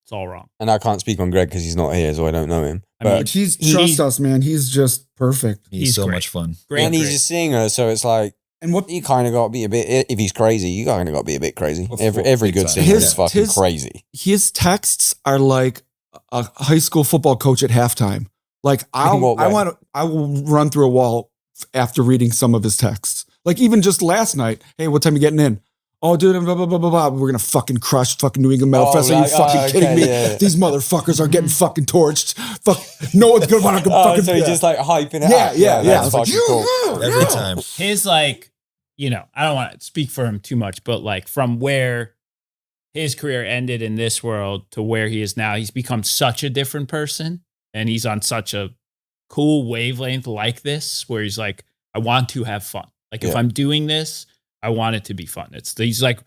it's all wrong. And I can't speak on Greg because he's not here, so I don't know him. I mean, But Trust us, man. He's just perfect. He's so great. much fun. Great, and he's great. a singer, so it's like, And what you kind of got to be a bit. If he's crazy, you kind of got to be a bit crazy. Of Every course, good exactly. singer His- is fucking his- crazy. his texts are like a high school football coach at halftime. Like In what way? I will run through a wall after reading some of his texts. Like even just last night, hey, what time you getting in? Oh, dude, blah, blah, blah, blah, blah. We're going to fucking crush fucking New England Metal Oh, Fest. Are you like, fucking okay, kidding me? yeah. These motherfuckers are getting fucking torched. Fuck, no one's going to want to Oh, fucking. so he's just like hyping it yeah, up. yeah, yeah. I That's was like, fucking cool. Every time. His like, I don't want to speak for him too much, but like from where his career ended in this world to where he is now, he's become such a different person. And he's on such a cool wavelength like this, where he's like, I want to have fun. Like if Yeah. I'm doing this, I want it to be fun. He's like,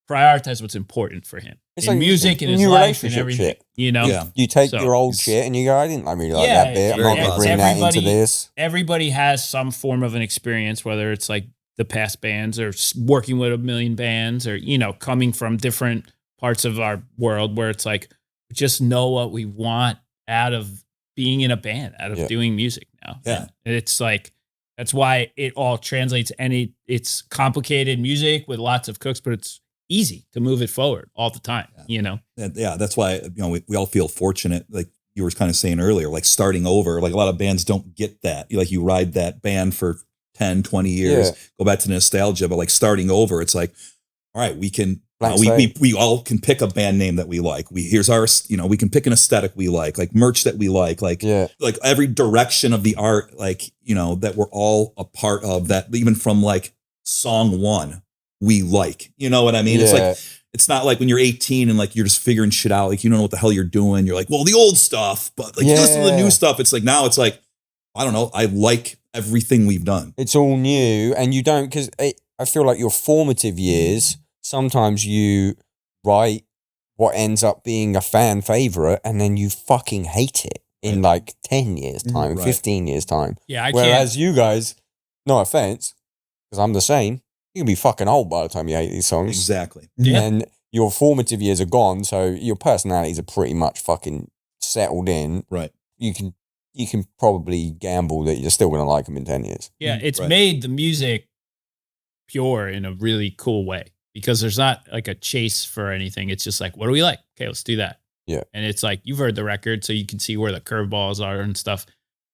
prioritize what's important for him It's in like music and his new life and relationship everything. shit. yeah. You take So, your old it's- shit and you go, I didn't really like Yeah, that bit. I'm very not going to positive. bring that into Everybody- this. Everybody has some form of an experience, whether it's like the past bands or working with a million bands or, coming from different parts of our world where it's like, just know what we want out of being in a band, out of Yeah. doing music now. Yeah. And it's like, that's why it all translates and it's complicated music with lots of cooks, but it's easy to move it forward all the time, And, that's why, we all feel fortunate. Like you were kind of saying earlier, like starting over, like a lot of bands don't get that. You ride that band for 10, 20 years, go back to nostalgia, but like starting over, it's like, all right, we can, we all can pick a band name that we like. Here's our, we can pick an aesthetic we like merch that we like every direction of the art, that we're all a part of that, even from like song one, we like, you know what I mean? Yeah. It's like, it's not like when you're 18 and like you're just figuring shit out, like you don't know what the hell you're doing. You're like, well, the old stuff, but like you listen to the new stuff. It's like now it's like, I don't know. I like everything we've done. It's all new, and you don't, because I feel like your formative years, sometimes you write what ends up being a fan favorite, and then you fucking hate it in like 10 years' time, Right. 15 years' time. Yeah, I can't. Whereas you guys, no offense, because I'm the same, you can be fucking old by the time you hate these songs. Exactly. Yeah. And your formative years are gone, so your personalities are pretty much fucking settled in. Right. You can probably gamble that you're still going to like them in 10 years. Yeah, it's Right. made the music pure in a really cool way because there's not like a chase for anything. It's just like, what do we like? Okay, let's do that. Yeah. And it's like, you've heard the record, so you can see where the curveballs are and stuff.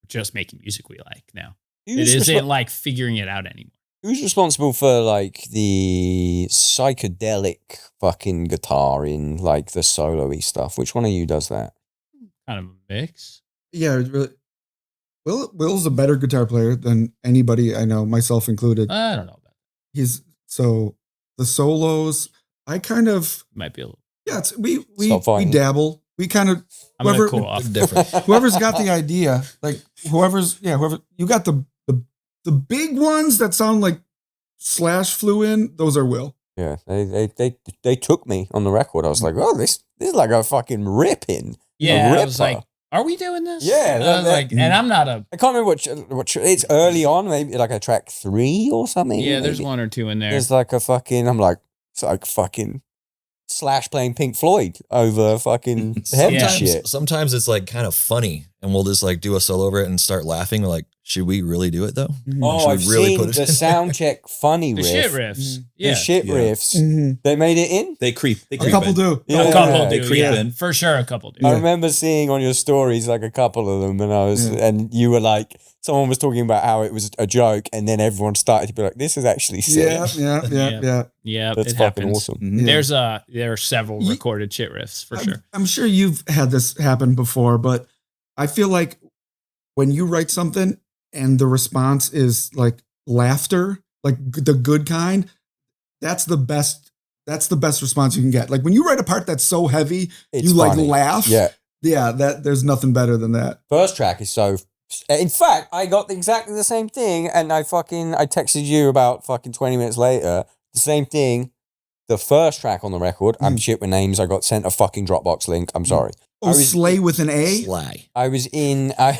Just making music we like now. It isn't like figuring it out anymore. Who's responsible for like the psychedelic fucking guitar in like the solo-y stuff? Which one of you does that? Kind of a mix. Yeah, it really. Will's a better guitar player than anybody I know, myself included. I don't know about that. He's so the solos. I kind of Might be a little. yeah. We Stop fighting. dabble. we kind of I'm gonna cool off. Different. whoever's got the idea, like whoever you got the big ones that sound like Slash flew in. Those are Will. Yeah, they took me on the record. I was like, oh, this is like a fucking ripping. Yeah, a I was ripper. like, are we doing this? Yeah, I was like, and I'm not a. I can't remember what it's early on, maybe like a track 3 or something. Yeah, there's maybe. one or two in there. There's like a fucking. I'm like, it's like fucking Slash playing Pink Floyd over fucking heavy Yeah. shit. Sometimes it's like kind of funny, and we'll just like do a solo over it and start laughing. We're like, should we really do it though? Oh, Should we I've really seen put it the in sound check funny The riff. shit riffs. The Yeah. shit Yeah. riffs. Mhm. They made it in. They creep. They A creep couple in. do. Yeah. A couple They do, creep yeah. in. For sure, a couple do. I remember seeing on your stories like a couple of them, and I was, and you were like, someone was talking about how it was a joke, and then everyone started to be like, "This is actually sick." Yeah. Yeah, That's it fucking happens. awesome. Mhm. There are several recorded shit riffs for sure. I'm sure you've had this happen before, but I feel like when you write something and the response is like laughter, like the good kind, that's the best. That's the best response you can get. Like when you write a part that's so heavy, It's you like funny. laugh. Yeah. That there's nothing better than that. First track is so. In fact, I got exactly the same thing, and I texted you about fucking 20 minutes later. The same thing. The first track on the record. I'm shit with names. I got sent a fucking Dropbox link. I'm sorry. Oh, I was- slay with an A. Sly. I was in. I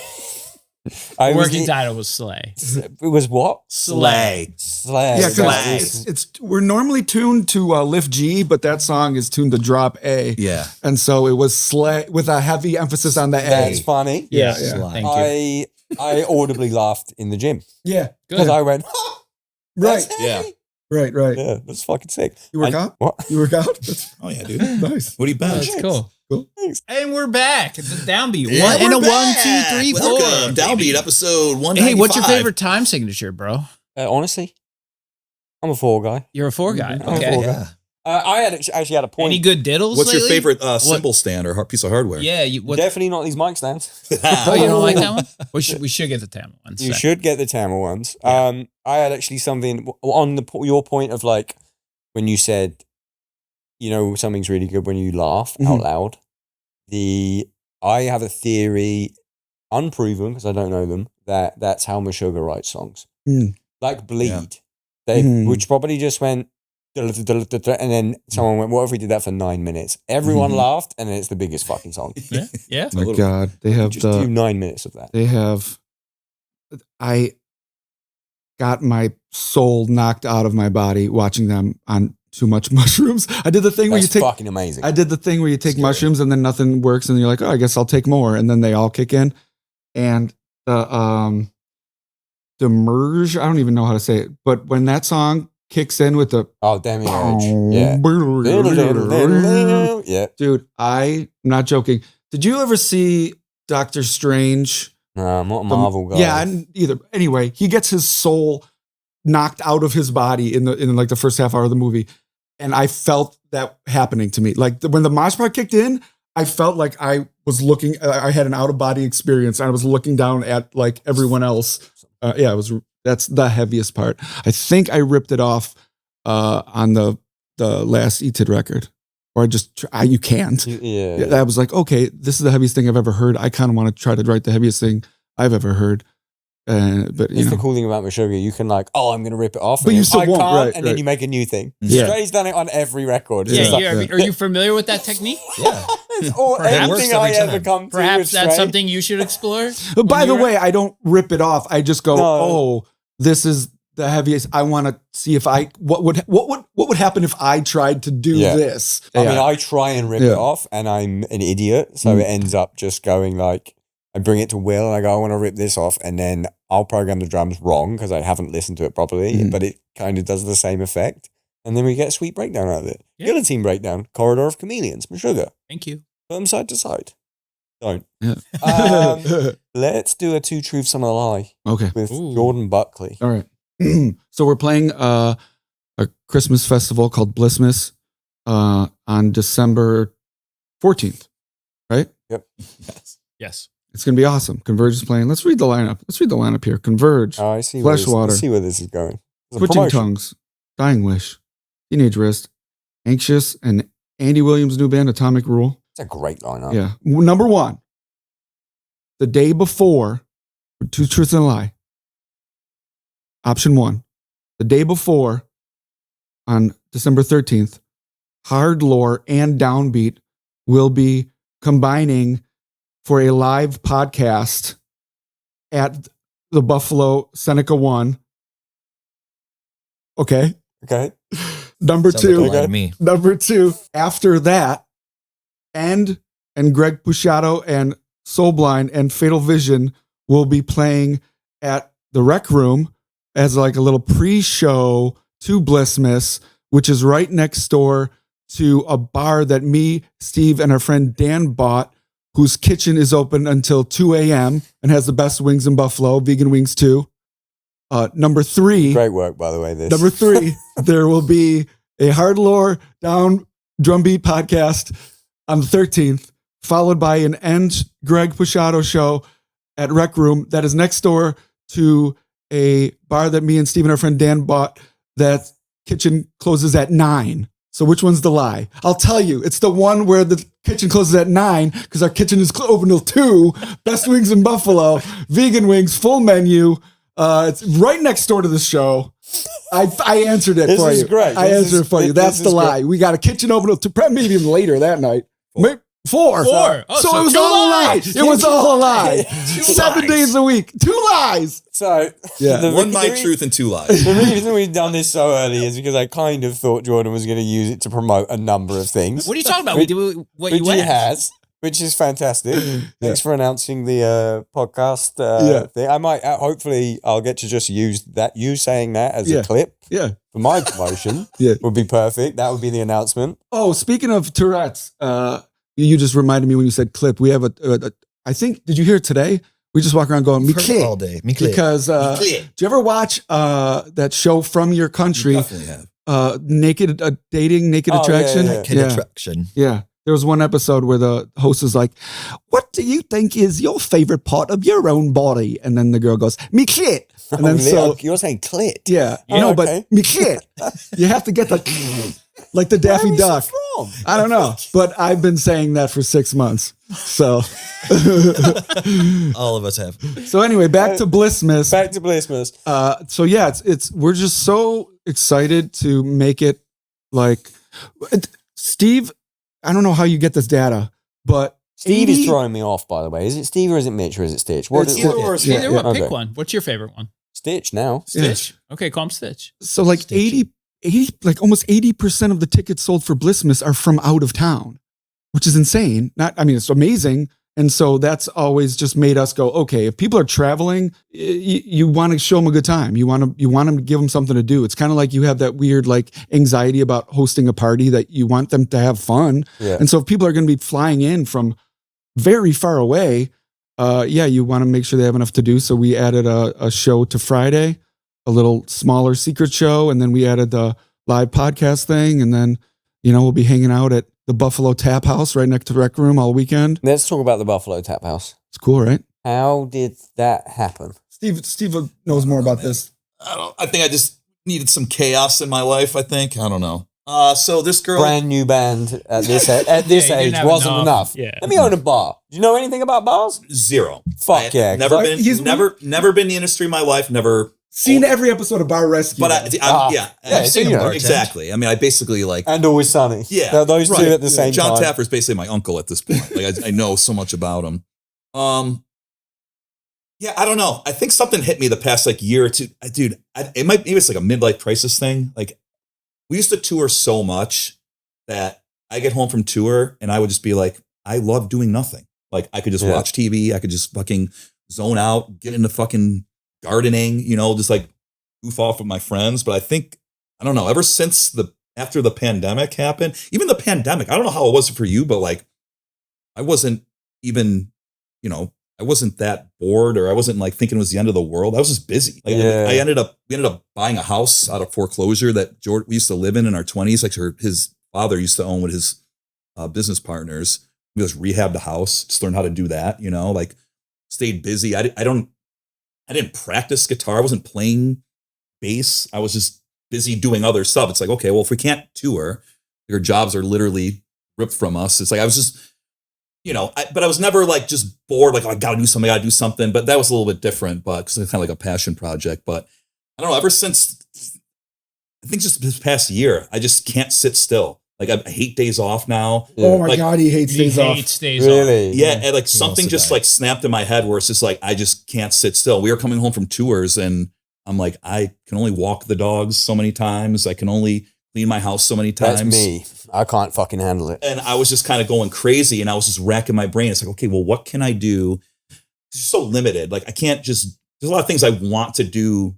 The was working in, title was Slay. It was what? Slay. Slay. Yeah, Slay. because it's we're normally tuned to lift G, but that song is tuned to drop A. Yeah. And so it was slay with a heavy emphasis on the A. That's funny. Yeah, Slay. thank you. I audibly laughed in the gym Yeah. because Good. I went, Right. Yeah. Right. Right. yeah, that's fucking sick. You work And- out? What? You work out? That's Oh yeah, dude. nice. What do you bench? That's cool. Cool. And we're back. It's a downbeat. Yeah, One and we're a 1, back. 2, 3, 4. Welcome. Downbeat baby. episode 195. Hey, what's your favorite time signature, bro? Honestly, I'm a 4 guy. You're a 4 guy. I'm a Okay. 4 guy. Yeah. I had actually had a point. Any good diddles? What's your lately? favorite cymbal stand or piece of hardware? Yeah. What? Definitely not these mic stands. Oh, you don't like that one? We should get the Tama one. You Sick. should get the Tama ones. I had actually something on your point of like when you said, you know, something's really good when you laugh out loud. I have a theory, unproven because I don't know them, that that's how Meshuggah writes songs. Mm. Like Bleed. Yeah. They Mm. which probably just went and then someone went, what if we did that for 9 minutes? Everyone laughed, and then it's the biggest fucking song. Yeah. Yeah. My God, they have Just do 9 minutes of that. They have. I got my soul knocked out of my body watching them on too much mushrooms. I did the thing where you That's take. fucking amazing. I did the thing where you take Scary. mushrooms and then nothing works, and you're like, oh, I guess I'll take more, and then they all kick in, and the merge. I don't even know how to say it, but when that song kicks in with the Oh, damn yeah. Yeah. dude, I'm not joking. Did you ever see Doctor Strange? No, I'm not a Marvel guy. Yeah, I didn't either. Anyway, he gets his soul knocked out of his body in like the first half hour of the movie, and I felt that happening to me. Like when the mosh part kicked in, I felt like I was looking. I had an out of body experience. I was looking down at like everyone else. Yeah, it was. That's the heaviest part. I think I ripped it off on the last ETID record, or you can't. Yeah. I was like, okay, this is the heaviest thing I've ever heard. I kind of want to try to write the heaviest thing I've ever heard. But you It's the know, cool thing about Meshuggah. You can like, oh, I'm going to rip it off. But and you then still I won't, can't, right, and then right. you make a new thing. Yeah. Stray's done it on every record. It's Yeah. just like, Are you familiar with that technique? Yeah. it's all, Perhaps anything every I ever time. come to Perhaps with that's Stray, something you should explore. But by when the you're- way, I don't rip it off. I just go, No. oh, this is the heaviest. I want to see if what would happen if I tried to do Yeah. this. I Yeah. mean, I try and rip Yeah. it off, and I'm an idiot. So it ends up just going like, I bring it to Will, and I go, I want to rip this off, and then I'll program the drums wrong because I haven't listened to it properly, but it kind of does the same effect. And then we get a sweet breakdown out of it. Yeah. Guillotine breakdown, Corridor of Chameleons, Meshuggah, Thank you. put them side to side. Don't. Yeah. Let's do a Two Truths, Some a Lie Okay. with Ooh. Jordan Buckley. All right. So we're playing a Christmas festival called Blissmiss on December 14th, right? Yes. It's going to be awesome. Converge is playing. Let's read the lineup. here. Converge, Oh, I see. Fleshwater. Let's see where this is going. It's a Twitching promotion. Tongues, Dying Wish, Teenage Wrist, Anxious, and Andy Williams' new band, Atomic Rule. It's a great lineup. Yeah. Number one, the day before, two truths and a lie. Option one, the day before on December 13th, Hard Lore and Downbeat will be combining for a live podcast at the Buffalo Seneca One. Okay. Okay. Number Sounds like a two. lie to me. Number two, after that, and Greg Puciato and Soulblind and Fatal Vision will be playing at the Rec Room as like a little pre-show to Blissmiss, which is right next door to a bar that me, Steve, and our friend Dan bought, whose kitchen is open until 2 a.m. and has the best wings in Buffalo, vegan wings too. Number three. Great work, by the way. This. Number three, there will be a Hard Lore Down Drumbeat podcast on the 13th, followed by an End Greg Puciato show at Rec Room that is next door to a bar that me and Steve and our friend Dan bought. That kitchen closes at 9. So which one's the lie? I'll tell you, it's the one where the kitchen closes at 9 because our kitchen is open till 2. Best wings in Buffalo, vegan wings, full menu. It's right next door to the show. I answered it This for is you. great. I This answered is- it for you. this That's is the lie. great. We got a kitchen open till maybe even later that night. Four. Four. Oh, So so it was two all a lie. lies. It was all a lie. Two 7 lies. days a week. 2 lies. So, Yeah. One my truth and 2 lies. The reason we've done this so early is because I kind of thought Jordan was going to use it to promote a number of things. What are you talking about? We do what Which you he asked. has, which is fantastic. Thanks for announcing the podcast thing. I might, hopefully, I'll get to just use that. You saying that as a clip Yeah. for my promotion Yeah. would be perfect. That would be the announcement. Oh, speaking of Tourette's, you just reminded me when you said clip. We have a I think, did you hear it today? We just walk around going, Heard it "Mikle," all day. Mikle. because do you ever watch that show From Your Country? Definitely have. Naked dating, naked Oh, yeah, attraction. yeah, Kid attraction. Yeah. There was one episode where the host is like, "What do you think is your favorite part of your own body?" And then the girl goes, "Me clit." And then so you're saying clit. yeah, Oh, no, okay. but me clit. You have to get the like the Where are Daffy we so Duck. from? I don't know, but I've been saying that for 6 months. So, All of us have. so anyway, back to Blissmiss. Back to Blissmiss. So yeah, it's we're just so excited to make it like Steve. I don't know how you get this data, but Steve 80 is throwing me off, by the way. Is it Steve or is it Mitch or is it Stitch? What It's is Either or is Yeah, Either yeah. one. Pick Okay. one. What's your favorite one? Stitch now? Stitch. Okay, call him Stitch. So like Stitchy. 80, like almost 80% of the tickets sold for Blissmiss are from out of town, which is insane. It's amazing. And so that's always just made us go, okay, if people are traveling, you want to show them a good time. You want them to give them something to do. It's kind of like you have that weird like anxiety about hosting a party that you want them to have fun. Yeah. And so if people are going to be flying in from very far away, you want to make sure they have enough to do. So we added a show to Friday, a little smaller secret show. And then we added the live podcast thing. And then, we'll be hanging out at the Buffalo Tap House right next to the Rec Room all weekend. Let's talk about the Buffalo Tap House. It's cool, right? How did that happen? Steve knows more about this. I think I just needed some chaos in my life, I think. I don't know. So this girl. Brand new band at this Yeah, you age didn't have wasn't enough. Yeah. Let me own a bar. Do you know anything about bars? Zero. Fuck yeah. Never Like, been. Never been in the industry in my life. Never. Seen every episode of Bar Rescue. But Yeah, I've seen seen him them. Exactly. I mean, I basically like. And Always Sunny. Yeah, Those two right. at the same John time. Taffer's basically my uncle at this point. Like I know so much about him. Yeah, I don't know. I think something hit me the past like year or two. Maybe it's like a midlife crisis thing. Like we used to tour so much that I get home from tour and I would just be like, I love doing nothing. Like I could just watch TV. I could just fucking zone out, get into fucking gardening, just like goof off with my friends. But I don't know, ever since after the pandemic happened, even the pandemic, I don't know how it was for you, but like I wasn't even, I wasn't that bored or I wasn't like thinking it was the end of the world. I was just busy. Like we ended up buying a house out of foreclosure that we used to live in our 20s. Like his father used to own with his business partners. We just rehabbed the house, just learned how to do that, like stayed busy. I didn't practice guitar. I wasn't playing bass. I was just busy doing other stuff. It's like, okay, well, if we can't tour, your jobs are literally ripped from us. It's like, I was just but I was never like just bored. Like, oh, I got to do something. But that was a little bit different, but because it's kind of like a passion project. But I don't know. Ever since I think just this past year, I just can't sit still. Like I hate days off now. Oh my like, God, he hates days off. Really? Yeah, and like something just like snapped in my head where it's just like I just can't sit still. We were coming home from tours, and I'm like, I can only walk the dogs so many times. I can only clean my house so many times. That's me. I can't fucking handle it. And I was just kind of going crazy, and I was just racking my brain. It's like, okay, well, what can I do? It's so limited. Like I can't just. There's a lot of things I want to do,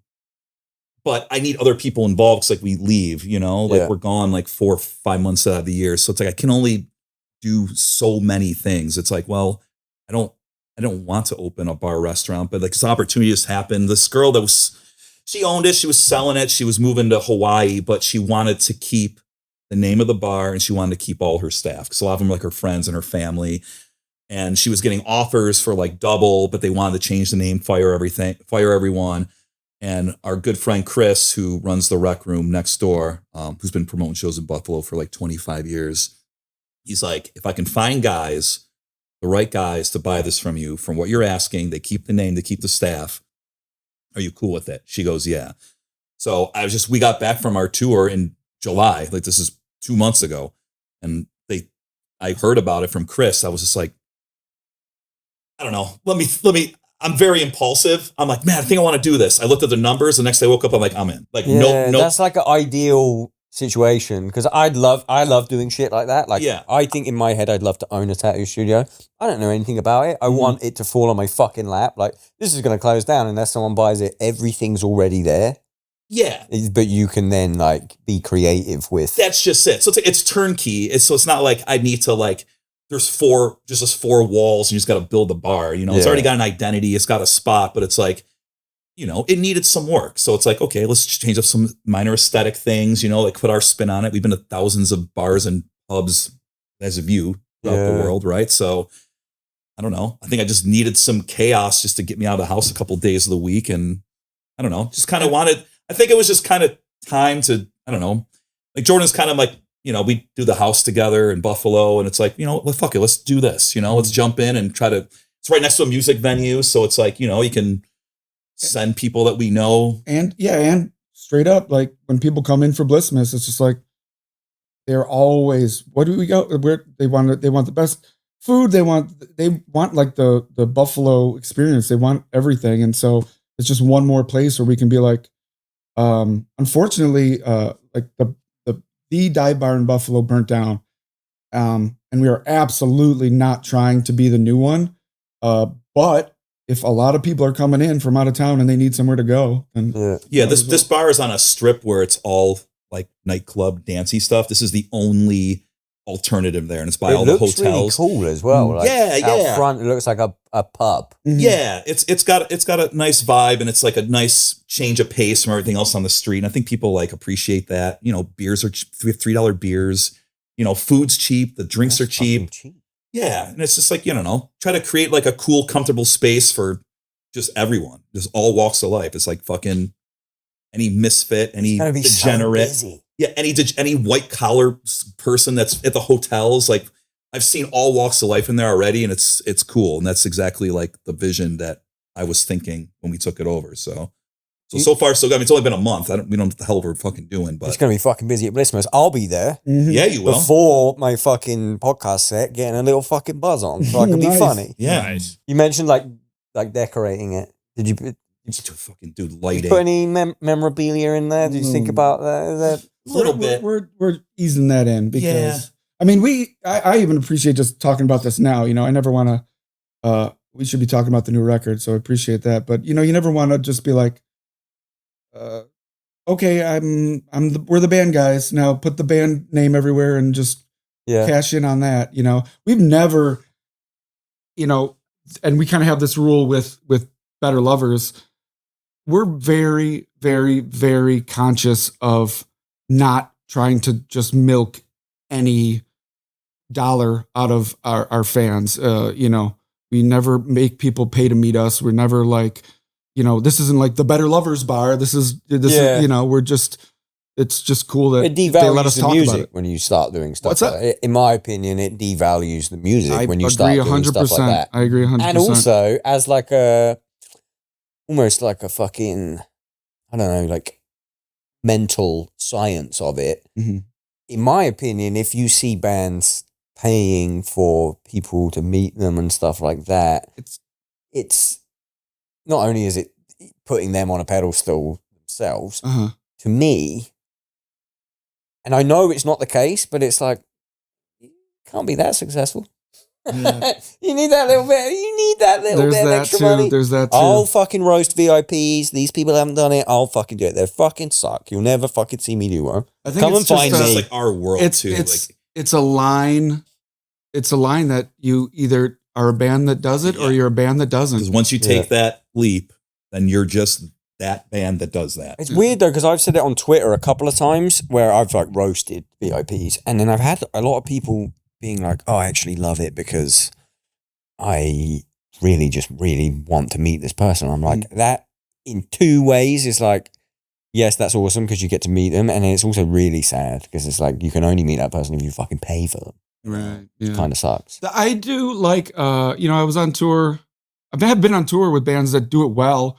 but I need other people involved because like we leave, like we're gone like 4 or 5 months out of the year. So it's like I can only do so many things. It's like, well, I don't want to open a bar restaurant, but like this opportunity just happened. This girl she owned it, she was selling it, she was moving to Hawaii, but she wanted to keep the name of the bar and she wanted to keep all her staff because a lot of them were like her friends and her family. And she was getting offers for like double, but they wanted to change the name, fire everyone. And our good friend Chris, who runs the rec room next door, who's been promoting shows in Buffalo for like 25 years, he's like, if I can find the right guys to buy this from you, from what you're asking, they keep the name, they keep the staff. Are you cool with it? She goes, yeah. So we got back from our tour in July. Like this is 2 months ago. And I heard about it from Chris. I was just like, I don't know. Let me, I'm very impulsive. I'm like, man, I think I want to do this. I looked at the numbers. The next day I woke up, I'm like, I'm in. Like, no. That's like an ideal situation because I love doing shit like that. Like, I think in my head, I'd love to own a tattoo studio. I don't know anything about it. I want it to fall on my fucking lap. Like, this is going to close down unless someone buys it. Everything's already there. Yeah. But you can then like be creative with. That's just it. So it's turnkey. It's not like I need to like, there's four walls and you just got to build the bar. It's already got an identity. It's got a spot, but it's like, it needed some work. So it's like, okay, let's change up some minor aesthetic things, like put our spin on it. We've been to thousands of bars and pubs as of you throughout the world, right? So I don't know. I think I just needed some chaos just to get me out of the house a couple of days of the week. And I don't know, just kind of I think it was just kind of time to, I don't know, like Jordan's kind of like, we do the house together in Buffalo and it's like, well, fuck it, let's do this, let's jump in and it's right next to a music venue. So it's like, you can send people that we know. And straight up, like when people come in for Blissmiss, it's just like, they're always, what do we go? Where they want the best food. They want like the Buffalo experience. They want everything. And so it's just one more place where we can be like, unfortunately, like the dive bar in Buffalo burnt down. And we are absolutely not trying to be the new one. But if a lot of people are coming in from out of town and they need somewhere to go, then this bar is on a strip where it's all like nightclub dancey stuff. This is the only alternative there, and it's by all the hotels. Really cool as well. Like, out front, it looks like a pub. Mm-hmm. Yeah, it's got a nice vibe, and it's like a nice change of pace from everything else on the street. And I think people like appreciate that. Beers are $3 beers. Food's cheap. The drinks are cheap. Yeah, and it's just like try to create like a cool, comfortable space for just everyone, just all walks of life. It's like fucking any misfit, any degenerate. So yeah, any white collar person that's at the hotels, like I've seen all walks of life in there already, and it's cool, and that's exactly like the vision that I was thinking when we took it over. So far so good. I mean, it's only been a month. We don't know what the hell we're fucking doing, but it's gonna be fucking busy at Blissmiss. I'll be there. Mm-hmm. Yeah, you will. Before my fucking podcast set, getting a little fucking buzz on, so I can be funny. Yeah, nice. You mentioned like decorating it. Did you? Fucking do lighting. Put any memorabilia in there? Did you think about that? Is that a little bit? We're easing that in because I mean I even appreciate just talking about this now. I never want to. We should be talking about the new record, so I appreciate that. But you never want to just be like, okay, we're the band guys now. Put the band name everywhere and just cash in on that. We've never, and we kind of have this rule with Better Lovers. We're very, very, very conscious of not trying to just milk any dollar out of our fans. We never make people pay to meet us. We're never like, this isn't like the Better Lovers bar. This is we're just, it's just cool that It they let us devalues the talk about music it. when you start doing stuff What's like that? that. In my opinion, it devalues the music I when you agree start doing stuff like that. I agree 100%. And also, as like a, almost like a fucking, I don't know, like mental science of it. Mhm. In my opinion, if you see bands paying for people to meet them and stuff like that, it's not only is it putting them on a pedestal themselves, Uh-huh. to me, and I know it's not the case, but it's like, you can't be that successful. Yeah. You need that little bit. You need that little There's bit of that extra too. money. There's that too. I'll fucking roast VIPs. These people haven't done it. I'll fucking do it. They fucking suck. You'll never fucking see me do one. I think Come it's and just find a- me. It's like our world too. It's a line. It's a line that you either are a band that does it or you're a band that Because doesn't. once you take that leap, then you're just that band that does that. It's weird though, because I've said it on Twitter a couple of times where I've like roasted VIPs, and then I've had a lot of people being like, "Oh, I actually love it because I really just really want to meet this person." I'm like, that in two ways is like, yes, that's awesome because you get to meet them, and then it's also really sad because it's like you can only meet that person if you fucking pay for them. Right. Yeah. Kind of sucks. I do like, I was on tour. I've been on tour with bands that do it well.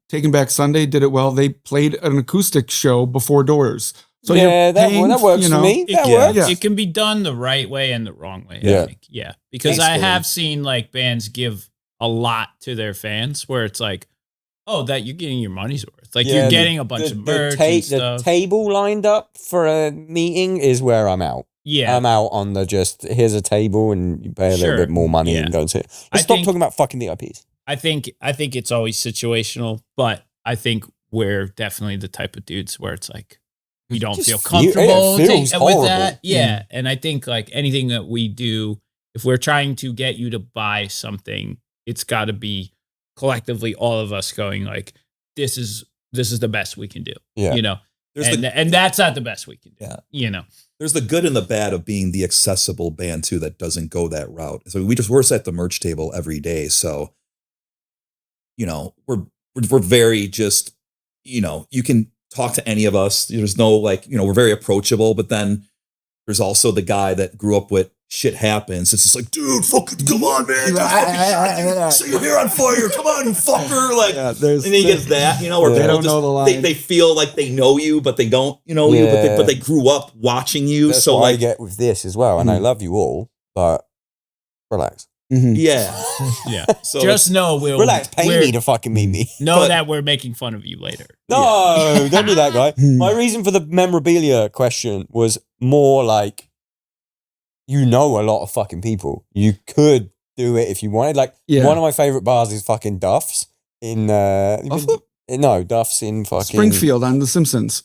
Taking Back Sunday did it well. They played an acoustic show before doors. So yeah, you're paying, that works for me. That can, works. Yeah. It can be done the right way and the wrong way. Yeah. I think. Yeah. Because Thanks, I Philly. have seen like bands give a lot to their fans where it's like, oh, that you're getting your money's worth. Like Yeah, you're getting a bunch of merch and the stuff. table lined up for a meeting is where I'm out. Yeah. I'm out on the just, here's a table and you pay a little Sure. bit more money Yeah. and go and sit. I Let's stop think- talking about fucking VIPs. I think it's always situational, but I think we're definitely the type of dudes where it's like we don't Just feel it comfortable feels with horrible. that. Yeah. And I think like anything that we do, if we're trying to get you to buy something, it's got to be collectively all of us going like, this is the best we can do. Yeah. And that's not the best we can do. Yeah. There's the good and the bad of being the accessible band too that doesn't go that route. So we're at the merch table every day. So, we're very just, you can talk to any of us. There's no we're very approachable, but then there's also the guy that grew up with shit happens. It's just like, dude, fucking come on, man. Set your hair on fire. Come on, you fucker. Like, and then he gets that, where They people don't know the line. They feel like they know you, but they don't know you, but they grew up watching you. That's so what I like, get with this as well. And I love you all, but relax. yeah. Yeah. So Just know Relax, pay me to fucking meet me. know that we're making fun of you later. No, don't be that guy. My reason for the memorabilia question was more like, a lot of fucking people. You could do it if you wanted. Like, one of my favorite bars is fucking Duff's in Buffalo? No, Duff's in fucking Springfield on The Simpsons.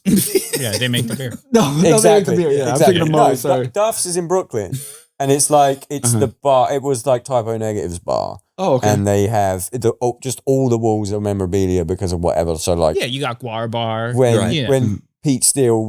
Yeah, they make the beer. No, they make Exactly. the beer. Yeah, exactly. I'm thinking of Mo. No, Sorry. Duff's is in Brooklyn, and it's like the bar. It was like Typo Negative's bar, Oh, okay. and they have just all the walls of memorabilia because of whatever. So like, Yeah, you got Guar Bar. when Yeah. Pete Steele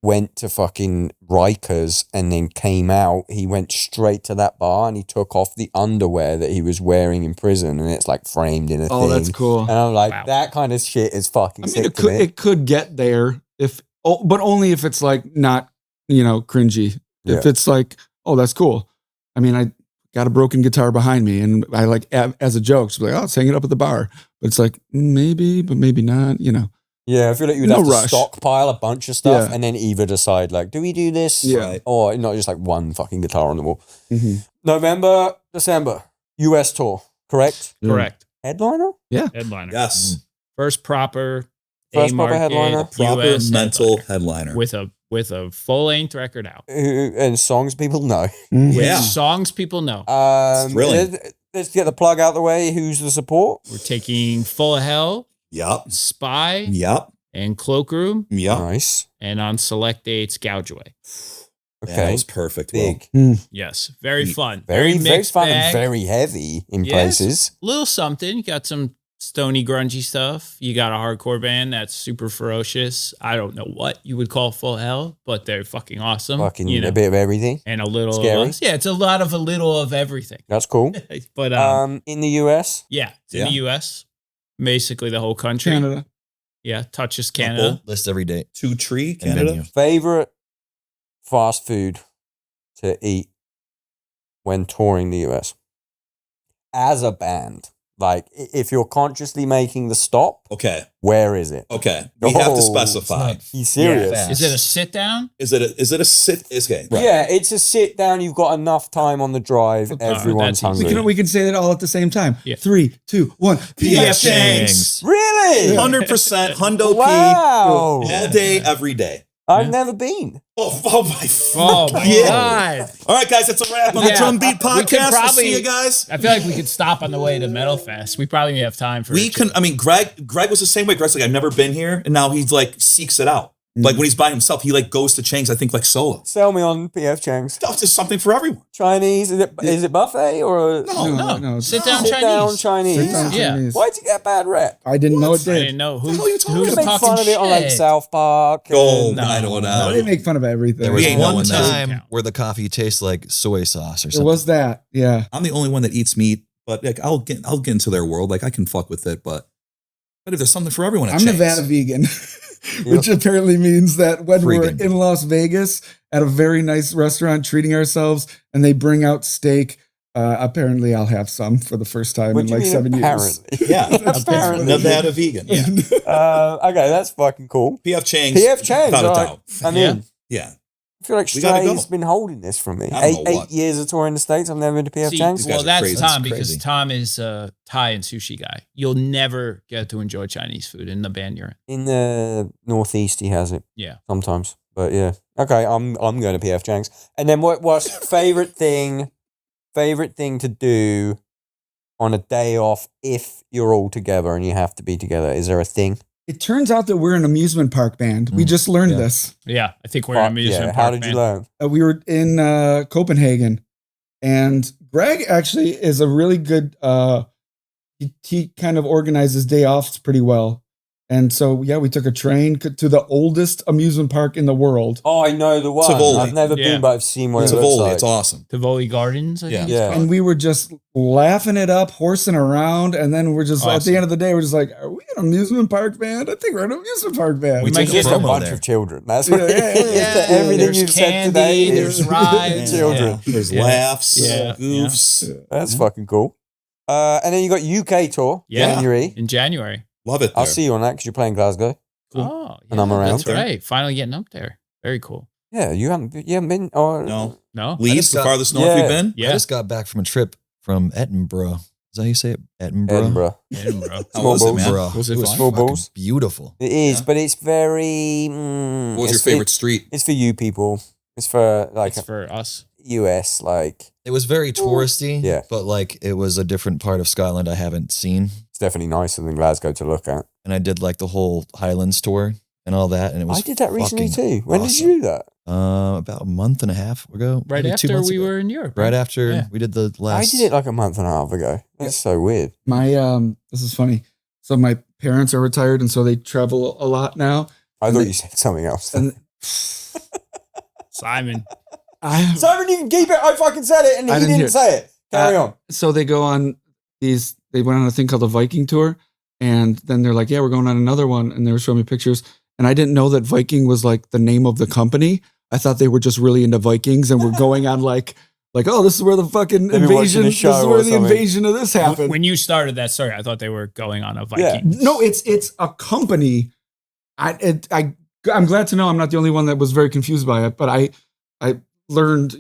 went to fucking Rikers and then came out, he went straight to that bar and he took off the underwear that he was wearing in prison, and it's like framed in a thing. That's cool. And I'm like, Wow. that kind of shit is fucking I mean, sick to me. it could get there but only if it's like not, cringy. If Yeah. it's like, oh, that's cool. I mean, I got a broken guitar behind me and I like, as a joke, so like, oh, let's hang it up at the bar. But it's like, maybe, but maybe not, Yeah, I feel like you'd No have to rush. stockpile a bunch of stuff Yeah. and then either decide, like, do we do this? Yeah. Or not just like one fucking guitar on the wall. Mhm. November, December, US tour, correct? Correct. Headliner? Headliner. yes, First First proper proper headliner? proper US mental headliner. with a full length record out. And songs people know. With Yeah. songs people know. thrilling. Let's get the plug out the way. Who's the support? We're taking Full of Hell, Yep. Spy, Yep. and Cloakroom, Yep. Nice. and on select dates, Gouge Away. Yeah, that Okay. was perfect. Will. Big. Yes, very fun. Very mixed fun bag. and very heavy in Yes. places. Little something. You got some stony, grungy stuff. You got a hardcore band that's super ferocious. I don't know what you would call Full Hell, but they're fucking awesome. Fucking you know, a bit of everything. and a little Scary. of us. Yeah, it's a lot of a little of everything. That's cool. But In the US, yeah, it's in Yeah. the US, basically the whole country. Canada. Yeah, touches Canada. List every date. Two Tree, and Canada. venue. Favorite fast food to eat when touring the US as a band. Like, if you're consciously making the stop, Okay. where is it? Okay. We have to Oh, specify. He's serious. Yeah. Is it a sit down? Is it a sit? Okay. Yeah, it's a sit down. You've got enough time on the drive. Okay, Everyone's that's easy. hungry. We can say that all at the same time. Yeah. 3, 2, 1. PF Chang's. Really? 100% Hundo P. Wow. All day, every day. I've never been. Oh my. Oh my Yeah. God. All right, guys, that's a wrap on the Yeah. Drumbeat We could podcast. We'll probably- see you guys. I feel like we could stop on the way to Metal Fest. We probably have time for We can. I mean, Greg was the same way. Greg's like, I've never been here, and now he's like seeks it out. Like when he's by himself, he like goes to Chang's. I think like solo. Sell me on PF Chang's. Stuff is something for everyone. Chinese? Is it buffet or No, sit down sit down Chinese. Chinese? Sit down Yeah. Chinese. Why'd you get a bad rep? I didn't know it I did. didn't know The hell are you talking who's You about? make talking fun of it on like shit. South Park. Oh, and- I don't know. They make fun of everything. There was ain't one knowing that. time where the coffee tastes like soy sauce or It something. was that. Yeah. I'm the only one that eats meat, but like I'll get into their world. Like I can fuck with it, but if there's something for everyone, at I'm Chang's. Nevada vegan, which apparently means that when we're Freaking. in Las Vegas at a very nice restaurant treating ourselves and they bring out steak, apparently I'll have some for the first time What in do you like mean 7 years. apparently? Yeah, Apparently. Nevada vegan. Yeah, Okay, that's fucking cool. PF Chang's. PF Chang's. without a all right. doubt. I mean, Yeah, I feel like We gotta Stray's go. been holding this from me. I don't know Eight what. years of touring the States. I've never been to PF See, Chang's. These guys well, are that's crazy. Tom That's because crazy. Tom is a Thai and sushi guy. You'll never get to enjoy Chinese food in the band you're in. In the Northeast, he has it Yeah. sometimes. But yeah, okay, I'm going to PF Chang's. And then what's favorite thing to do on a day off if you're all together and you have to be together? Is there a thing? It turns out that we're an amusement park band. We just learned Yeah. this. Yeah, I think we're an amusement yeah. park How did you band. learn? We were in Copenhagen, and Greg actually is a really good. He kind of organizes day offs pretty well, and so yeah, we took a train to the oldest amusement park in the world. Oh, I know the one. Tivoli. I've never Yeah. been, but I've seen what it's it a looks Tivoli. like. It's awesome. Tivoli Gardens, I Yeah. think. Yeah. And we were just laughing it up, horsing around, and then we're just at Awesome. the end of the day, we're just like, "Are we an amusement park band? I think we're an amusement park band." We might took get a Just a promo bunch there. of children. That's what Yeah, it yeah, is. yeah. Everything There's you've said candy, today there's is rides. children. There's Yeah. laughs, Yeah. goofs. That's fucking cool. And then you got UK tour, Yeah. January. In January. Love it. I'll there. see you on that because you're playing Glasgow. Oh, yeah, And I'm around. That's right. Finally getting up there. Very cool. Yeah, you haven't been. Or No, No? Leeds, just the got- farthest north Yeah. we've been. I Yeah. just got back from a trip from Edinburgh. Is that how you say it? Edinburgh. Edinburgh. Edinburgh. How Small was it, balls. man? Edinburgh. Was it was fun? Small fucking balls? beautiful. It is, Yeah. but it's very. What was your favorite street? It's for you people. It's for like It's for us. US. Like It was very touristy, Yeah. but like it was a different part of Scotland I haven't seen. it's definitely nicer than Glasgow to look at. And I did like the whole Highlands tour and all that. And it was I did that recently fucking too. When did awesome. you do that? About a month and a half ago. Right maybe 2 after months we ago. were in Europe. Right after Yeah. we did the last. I did it like a month and a half ago. That's so weird. My this is funny. So my parents are retired, and so they travel a lot now. I And thought they- you said something else. And Simon. I Simon, you can keep it. I fucking said it, and I he didn't didn't hear- say it. Carry on. so they go on these. They went on a thing called the Viking tour, and then they're like, "Yeah, we're going on another one," and they were showing me pictures. And I didn't know that Viking was like the name of the company. I thought they were just really into Vikings and were going on like, oh, this is where the fucking Maybe watching invasion. a This show is or where the something. invasion of this happened. When you started that story, I thought they were going on a Viking. No, it's a company. I'm glad to know I'm not the only one that was very confused by it. But I learned,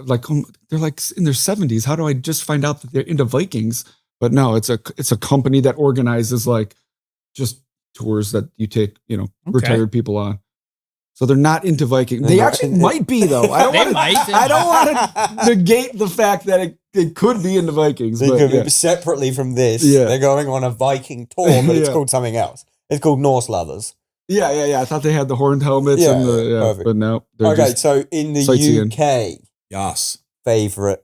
like they're like in their 70s. How do I just find out that they're into Vikings? But no, it's a company that organizes like just tours that you take, retired people on. So they're not into Viking. They actually might be though. I They might. don't want to negate the fact that it could be into Vikings. They But could yeah. be separately from this. Yeah. They're going on a Viking tour, but it's Yeah. called something else. It's called Norse Lovers. Yeah. I thought they had the horned helmets Yeah, and perfect. but no. They're Okay, just- so in the sightseeing. UK, Yes. favorite.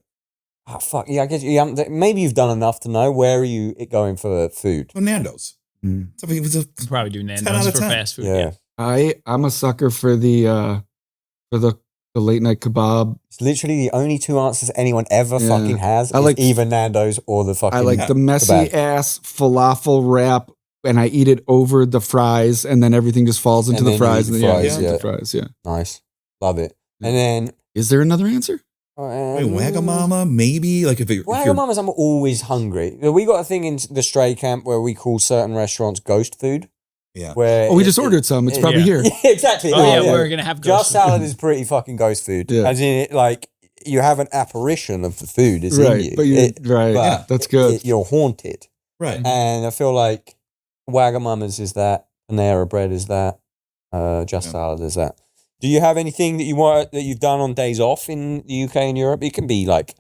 Oh, fuck. Yeah, I guess you haven't. Maybe you've done enough to know. Where are you going for food? Well, Nando's. Mm. It was a We'll probably do 10 out Nando's of for 10. fast food. Yeah. I'm a sucker for the late night kebab. It's literally the only two answers anyone ever Yeah. fucking has. I is like- either Nando's or the fucking. I like the messy kebab. ass falafel wrap and I eat it over the fries, and then everything just falls into And the then you fries. eat And the then fries, eat yeah. the fries. Yeah. Nice. Love it. And then Is there another answer? Wait, Wagamama, maybe like if you're Wagamama's, I'm always hungry. We got a thing in the stray camp where we call certain restaurants ghost food. yeah. Where Oh, we just ordered some. It's probably here. Yeah, exactly. Oh, yeah, we're gonna have Just ghost salad is pretty fucking ghost food. Yeah. As in, it, like, you have an apparition of the food. It's Right, in you. but right. but That's good. you're haunted. Right. And I feel like Wagamama's is that, Panera Bread is that, Just Salad is that. Do you have anything that you've done on days off in the UK and Europe? It can be like,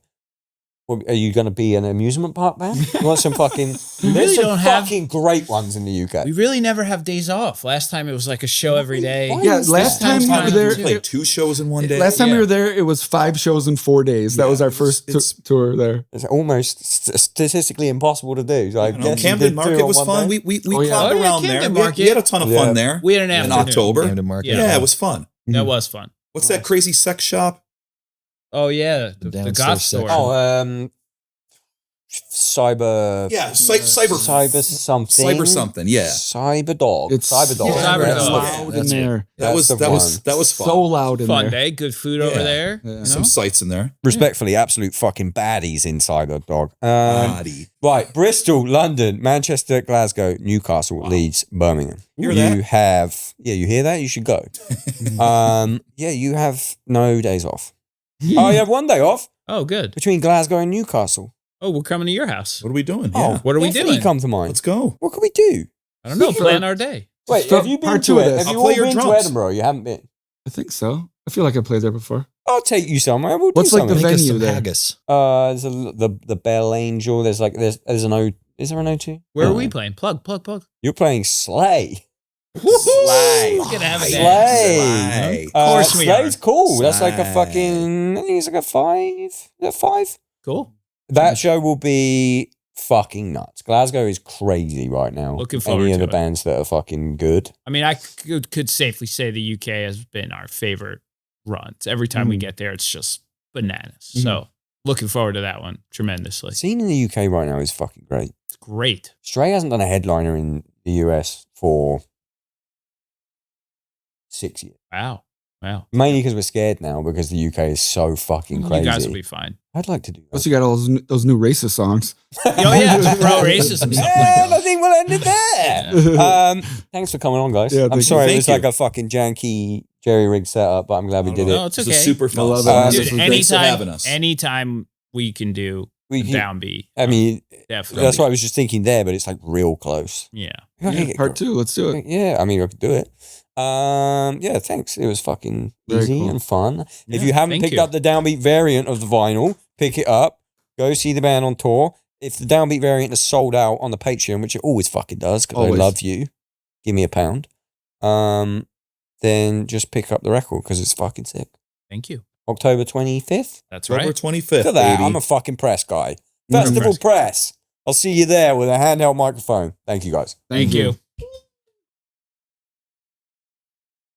are you going to be an amusement park band? You want some fucking? really There's some don't have- fucking great ones in the UK. We really never have days off. Last time it was like a show every day. Why Yeah, is last that? time we were there, We played 2 shows in one day. Last time we Yeah. were there, it was 5 shows in 4 days. That Yeah, was our it's- first it's- tour there. It's almost statistically impossible to do. So I You know, guess you Camden did 2 Market on was one fun. day. We Oh, yeah. clocked Oh, yeah, around Camden there. We had a Market. ton of Yeah. fun there We had an in afternoon. October. Camden Market. Yeah, it was fun. That was fun. What's that crazy sex shop? Oh yeah, the downstairs goth section. store. Oh, cyber. Yeah, cyber something. Cyber something. Yeah, Cyber dog. It's cyber dog. Cyber That's dog. the Yeah, one. Loud that's in it. there. that was the that was one. that was fun. So loud in Fun there. day, good food over Yeah. there. Yeah. you know? Some sights in there. Respectfully, absolute fucking baddies in cyber dog. Body. Right, Bristol, London, Manchester, Glasgow, Newcastle, Leeds, Birmingham. Hear you that? have, you hear that? You should go. You have no days off. Oh, you have one day off Oh, good. between Glasgow and Newcastle. Oh, we're coming to your house. What are we doing? Oh, Yeah. What are we definitely doing? come to mind. Let's go. What can we do? I don't know. For- Plan our day. Wait, For have you been part to 2 of it? this. Have I'll you play all your been to drums. Edinburgh? You haven't been. I think so. I feel like I played there before. I'll take you somewhere. We'll What's do like the something. Make us venue some there? haggis. There's the Bell Angel. There's an O. Is there an O2? Where are No. we playing? Plug. You're playing Slay. Slay. We're gonna have a dance. Slay. Slay. Of course we are. Slay's cool. That's like a Slay. fucking. I think it's like a 5. Is that 5? Cool. That show will be fucking nuts. Glasgow is crazy right now. Looking forward Any of to the it. bands that are fucking good. I mean, I could safely say the UK has been our favorite runs. Every time we get there, it's just bananas. So looking forward to that one tremendously. Scene in the UK right now is fucking great. It's great. Stray hasn't done a headliner in the US for 6 years. Wow. Mainly because we're scared now because the UK is so fucking crazy. You guys will be fine. I'd like to do that. Plus, you got all those new racist songs. Oh yeah, it's pro racism stuff Yeah, like I think we'll end it there. Thanks for coming on, guys. Yeah, I'm thank you. sorry it Thank was you. like a fucking janky jerry rig setup, but I'm glad we did No, it. it's This okay. is super fun. I love it. stuff. Dude, This was great. Thanks for having us. anytime we can do We the can- downbeat, I mean, definitely. that's what I was just thinking there, but it's like real close. Yeah. I can Yeah, get- part 2. Let's do it. Yeah, I mean, I could do it. Yeah, thanks. It was fucking Very easy cool. and fun. If Yeah, you haven't thank picked you. up the Downbeat variant of the vinyl, pick it up. Go see the band on tour. If the Downbeat variant is sold out on the Patreon, which it always fucking does because I Always. love you, give me £1. Then just pick up the record because it's fucking sick. Thank you. October 25th. That's October right. 25th. Look at that. baby. I'm a fucking press guy. You're a Festival press press. I'll see you there with a handheld microphone. Thank you guys. Thank you.